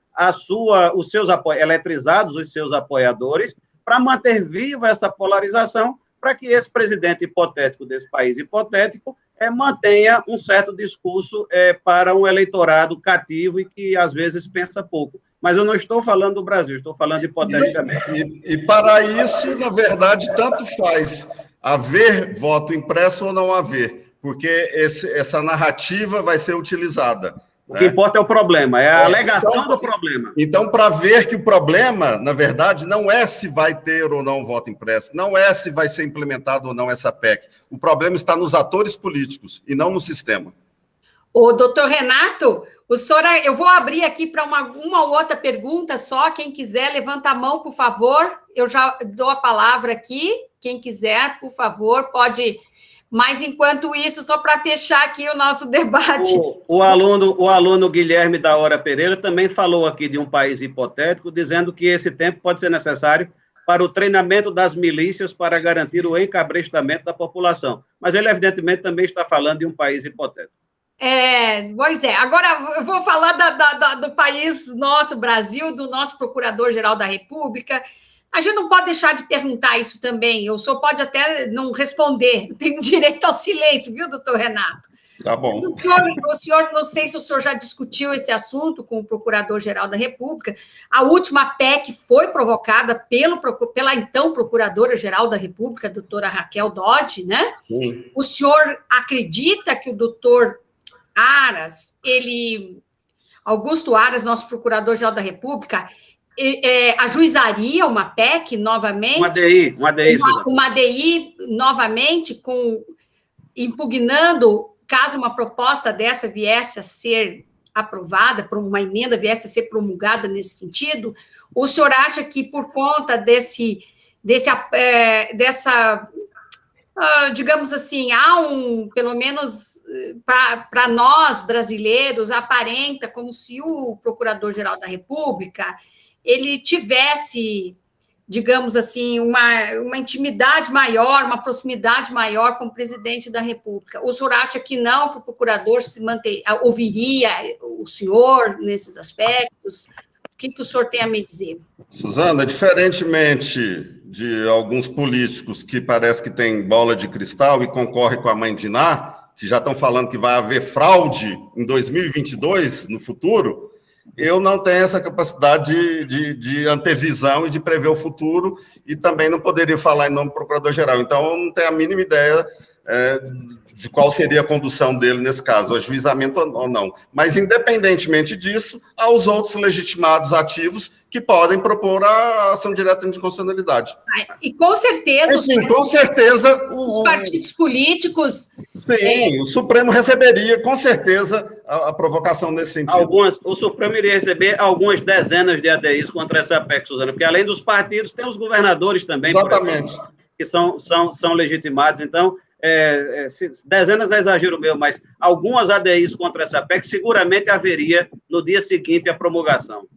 eletrizados os seus apoiadores, para manter viva essa polarização, para que esse presidente hipotético desse país hipotético mantenha um certo discurso para um eleitorado cativo e que, às vezes, pensa pouco. Mas eu não estou falando do Brasil, estou falando hipoteticamente. E para isso, na verdade, tanto faz haver voto impresso ou não haver, porque essa narrativa vai ser utilizada. O que importa é o problema, é a alegação do problema. Então, para ver que o problema, na verdade, não é se vai ter ou não voto impresso, não é se vai ser implementado ou não essa PEC. O problema está nos atores políticos e não no sistema. Ô, doutor Renato, eu vou abrir aqui para uma outra pergunta só. Quem quiser, levanta a mão, por favor. Eu já dou a palavra aqui. Quem quiser, por favor, pode... Mas, enquanto isso, só para fechar aqui o nosso debate... O aluno Guilherme da Hora Pereira também falou aqui de um país hipotético, dizendo que esse tempo pode ser necessário para o treinamento das milícias para garantir o encabrestamento da população. Mas ele, evidentemente, também está falando de um país hipotético. Pois é. Agora, eu vou falar do país nosso, Brasil, do nosso Procurador-Geral da República. A gente não pode deixar de perguntar isso também. O senhor pode até não responder. Tem direito ao silêncio, viu, doutor Renato? Tá bom. O senhor, não sei se o senhor já discutiu esse assunto com o Procurador-Geral da República. A última PEC foi provocada pela então Procuradora-Geral da República, a doutora Raquel Dodge, né? Sim. O senhor acredita que o doutor Augusto Aras, nosso Procurador-Geral da República, ajuizaria uma PEC novamente? Uma ADI novamente, impugnando, caso uma proposta dessa viesse a ser aprovada, por uma emenda viesse a ser promulgada nesse sentido? O senhor acha que, por conta digamos assim, pelo menos para nós brasileiros, aparenta como se o Procurador-Geral da República ele tivesse, digamos assim, uma intimidade maior, uma proximidade maior com o presidente da República? O senhor acha que não, que o procurador ouviria o senhor nesses aspectos? O que o senhor tem a me dizer? Suzana, diferentemente de alguns políticos que parece que têm bola de cristal e concorrem com a mãe de Ná, que já estão falando que vai haver fraude em 2022, no futuro, eu não tenho essa capacidade de antevisão e de prever o futuro, e também não poderia falar em nome do Procurador-Geral. Então, eu não tenho a mínima ideia de qual seria a condução dele nesse caso, o ajuizamento ou não. Mas, independentemente disso, há os outros legitimados ativos que podem propor a ação direta de inconstitucionalidade. E, com certeza... Os partidos políticos... Sim, o Supremo receberia, com certeza, a provocação nesse sentido. O Supremo iria receber algumas dezenas de ADIs contra essa PEC, Suzana, porque, além dos partidos, tem os governadores também, exatamente, por exemplo, que são legitimados. Então, dezenas é exagero meu, mas algumas ADIs contra essa PEC seguramente haveria no dia seguinte à promulgação.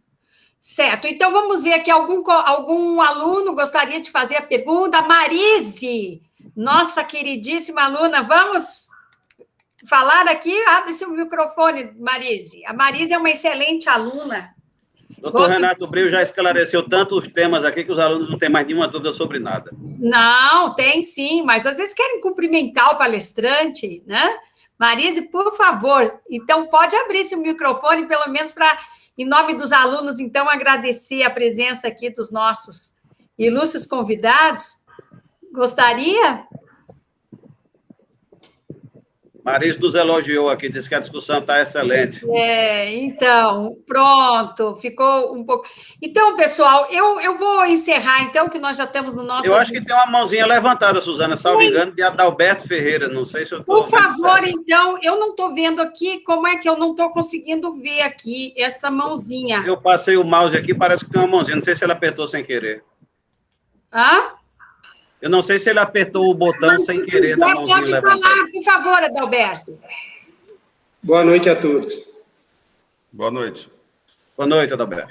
Certo, então vamos ver aqui, algum aluno gostaria de fazer a pergunta? Marise, nossa queridíssima aluna, vamos falar aqui? Abre-se o microfone, Marise. A Marise é uma excelente aluna. Doutor Renato Bril já esclareceu tanto os temas aqui que os alunos não têm mais nenhuma dúvida sobre nada. Não, tem sim, mas às vezes querem cumprimentar o palestrante, né? Marise, por favor, então pode abrir-se o microfone, pelo menos para... Em nome dos alunos, então, agradecer a presença aqui dos nossos ilustres convidados. Gostaria? Maris nos elogiou aqui, disse que a discussão está excelente. Então, pronto, ficou um pouco... Então, pessoal, eu vou encerrar, então, que nós já estamos no nosso... Eu acho que tem uma mãozinha levantada, Suzana, salvo engano, de Adalberto Ferreira, não sei se eu estou... Por favor, então, eu não estou vendo aqui, como é que eu não estou conseguindo ver aqui essa mãozinha? Eu passei o mouse aqui, parece que tem uma mãozinha, não sei se ele apertou sem querer. Eu não sei se ele apertou o botão sem querer. Pode falar, por favor, Adalberto. Boa noite a todos. Boa noite. Boa noite, Adalberto.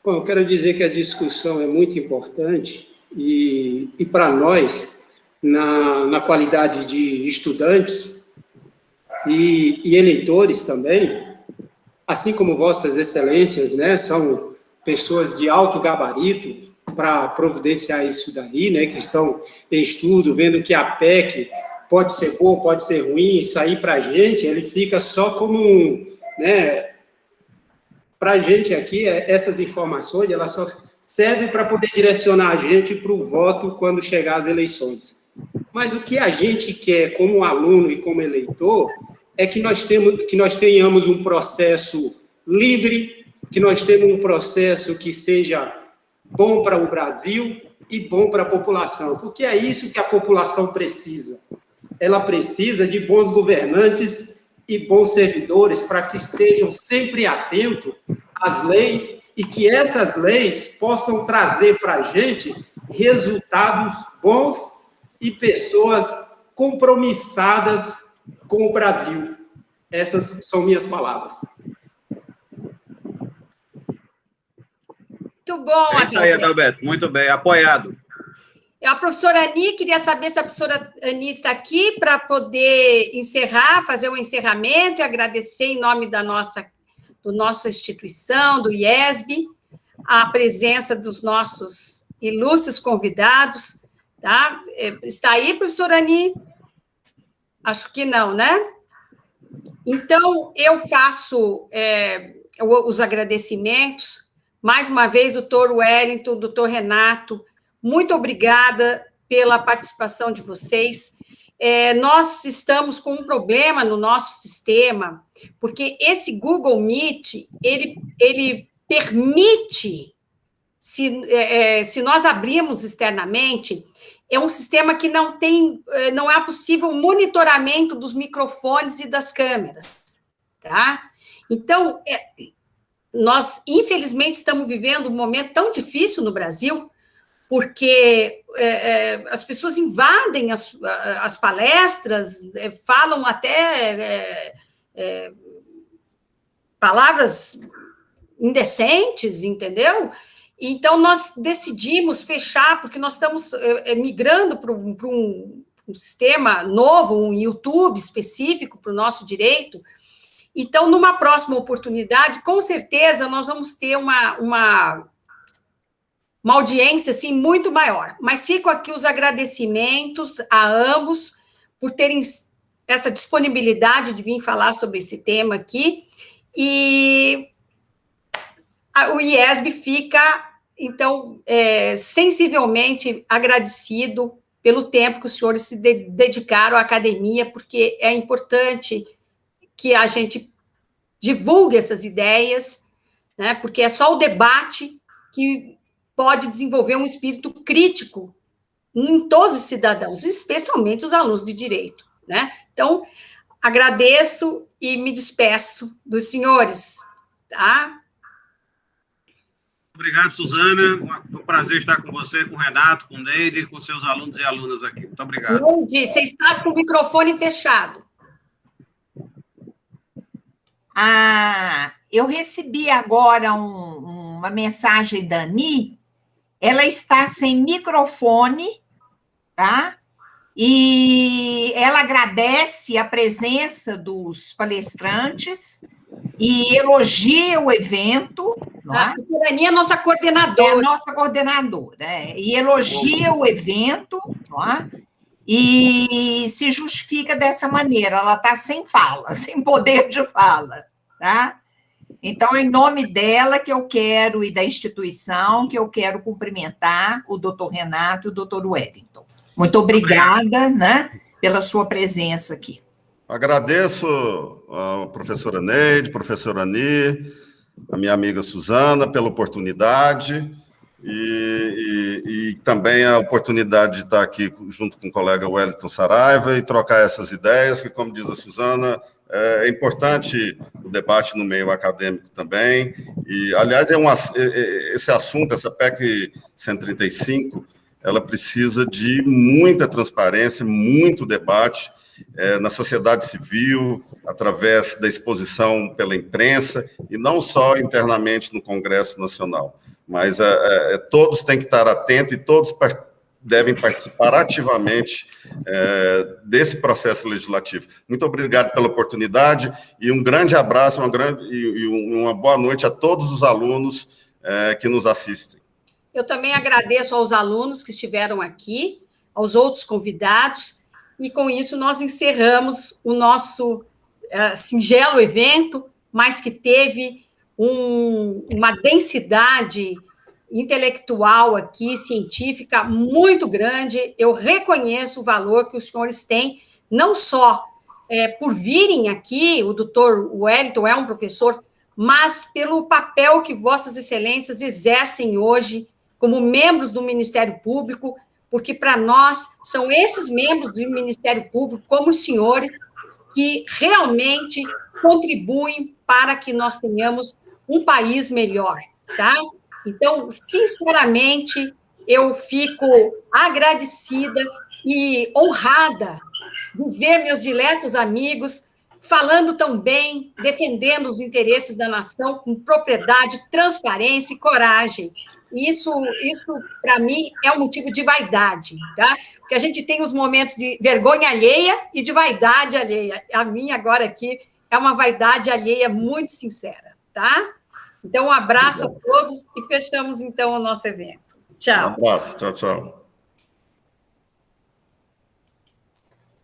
Bom, eu quero dizer que a discussão é muito importante e para nós, na qualidade de estudantes e eleitores também, assim como vossas excelências, né, são pessoas de alto gabarito para providenciar isso daí, né, que estão em estudo, vendo que a PEC pode ser boa, pode ser ruim, sair para a gente, ele fica só como né, para a gente aqui, essas informações, elas só servem para poder direcionar a gente para o voto quando chegar às eleições. Mas o que a gente quer como aluno e como eleitor é que nós tenhamos um processo livre, que nós tenhamos um processo que seja bom para o Brasil e bom para a população, porque é isso que a população precisa. Ela precisa de bons governantes e bons servidores para que estejam sempre atentos às leis e que essas leis possam trazer para a gente resultados bons e pessoas compromissadas com o Brasil. Essas são minhas palavras. Muito bom, É isso aí, Adalberto. Muito bem, apoiado. A professora Ani, queria saber se a professora Ani está aqui para poder encerrar, fazer um encerramento e agradecer em nome da nossa instituição, do IESB, a presença dos nossos ilustres convidados. Tá? Está aí, professora Ani? Acho que não, né? Então, eu faço os agradecimentos. Mais uma vez, doutor Wellington, doutor Renato, muito obrigada pela participação de vocês. Nós estamos com um problema no nosso sistema, porque esse Google Meet, ele permite, se nós abrirmos externamente, é um sistema que não é possível monitoramento dos microfones e das câmeras, tá? Então, nós, infelizmente, estamos vivendo um momento tão difícil no Brasil, porque as pessoas invadem as palestras, falam até palavras indecentes, entendeu? Então, nós decidimos fechar, porque nós estamos migrando para um sistema novo, um YouTube específico para o nosso direito. Então, numa próxima oportunidade, com certeza, nós vamos ter uma audiência, assim, muito maior. Mas ficam aqui os agradecimentos a ambos por terem essa disponibilidade de vir falar sobre esse tema aqui. E o IESB fica, então, sensivelmente agradecido pelo tempo que os senhores se dedicaram à academia, porque é importante que a gente divulgue essas ideias, né, porque é só o debate que pode desenvolver um espírito crítico em todos os cidadãos, especialmente os alunos de direito, né? Então, agradeço e me despeço dos senhores, tá? Obrigado, Suzana. Foi um prazer estar com você, com o Renato, com o Neide, com seus alunos e alunas aqui. Muito obrigado. Neide, você está com o microfone fechado. Eu recebi agora uma mensagem da Ani. Ela está sem microfone, tá? E ela agradece a presença dos palestrantes e elogia o evento. A doutora Ani é a nossa coordenadora. É a nossa coordenadora. E elogia o evento, e se justifica dessa maneira. Ela está sem fala, sem poder de fala, tá? Então, em nome dela que eu quero, e da instituição, que eu quero cumprimentar o doutor Renato e o doutor Wellington. Muito obrigada, né, pela sua presença aqui. Agradeço a professora Neide, professora Ani, a minha amiga Suzana, pela oportunidade, e também a oportunidade de estar aqui junto com o colega Wellington Saraiva e trocar essas ideias, que, como diz a Suzana, é importante o debate no meio acadêmico também. E, aliás, esse assunto, essa PEC 135, ela precisa de muita transparência, muito debate na sociedade civil, através da exposição pela imprensa, e não só internamente no Congresso Nacional. Mas todos têm que estar atentos e todos devem participar ativamente desse processo legislativo. Muito obrigado pela oportunidade e um grande abraço, uma boa noite a todos os alunos que nos assistem. Eu também agradeço aos alunos que estiveram aqui, aos outros convidados, e com isso nós encerramos o nosso singelo evento, mas que teve uma densidade intelectual aqui, científica, muito grande. Eu reconheço o valor que os senhores têm, não só por virem aqui, o doutor Wellington é um professor, mas pelo papel que vossas excelências exercem hoje como membros do Ministério Público, porque para nós são esses membros do Ministério Público, como os senhores, que realmente contribuem para que nós tenhamos um país melhor, tá? Então, sinceramente, eu fico agradecida e honrada de ver meus diletos amigos falando tão bem, defendendo os interesses da nação com propriedade, transparência e coragem. Isso para mim, é um motivo de vaidade, tá? Porque a gente tem os momentos de vergonha alheia e de vaidade alheia. A minha agora aqui é uma vaidade alheia muito sincera, tá? Então, um abraço a todos e fechamos, então, o nosso evento. Tchau. Um abraço, tchau, tchau.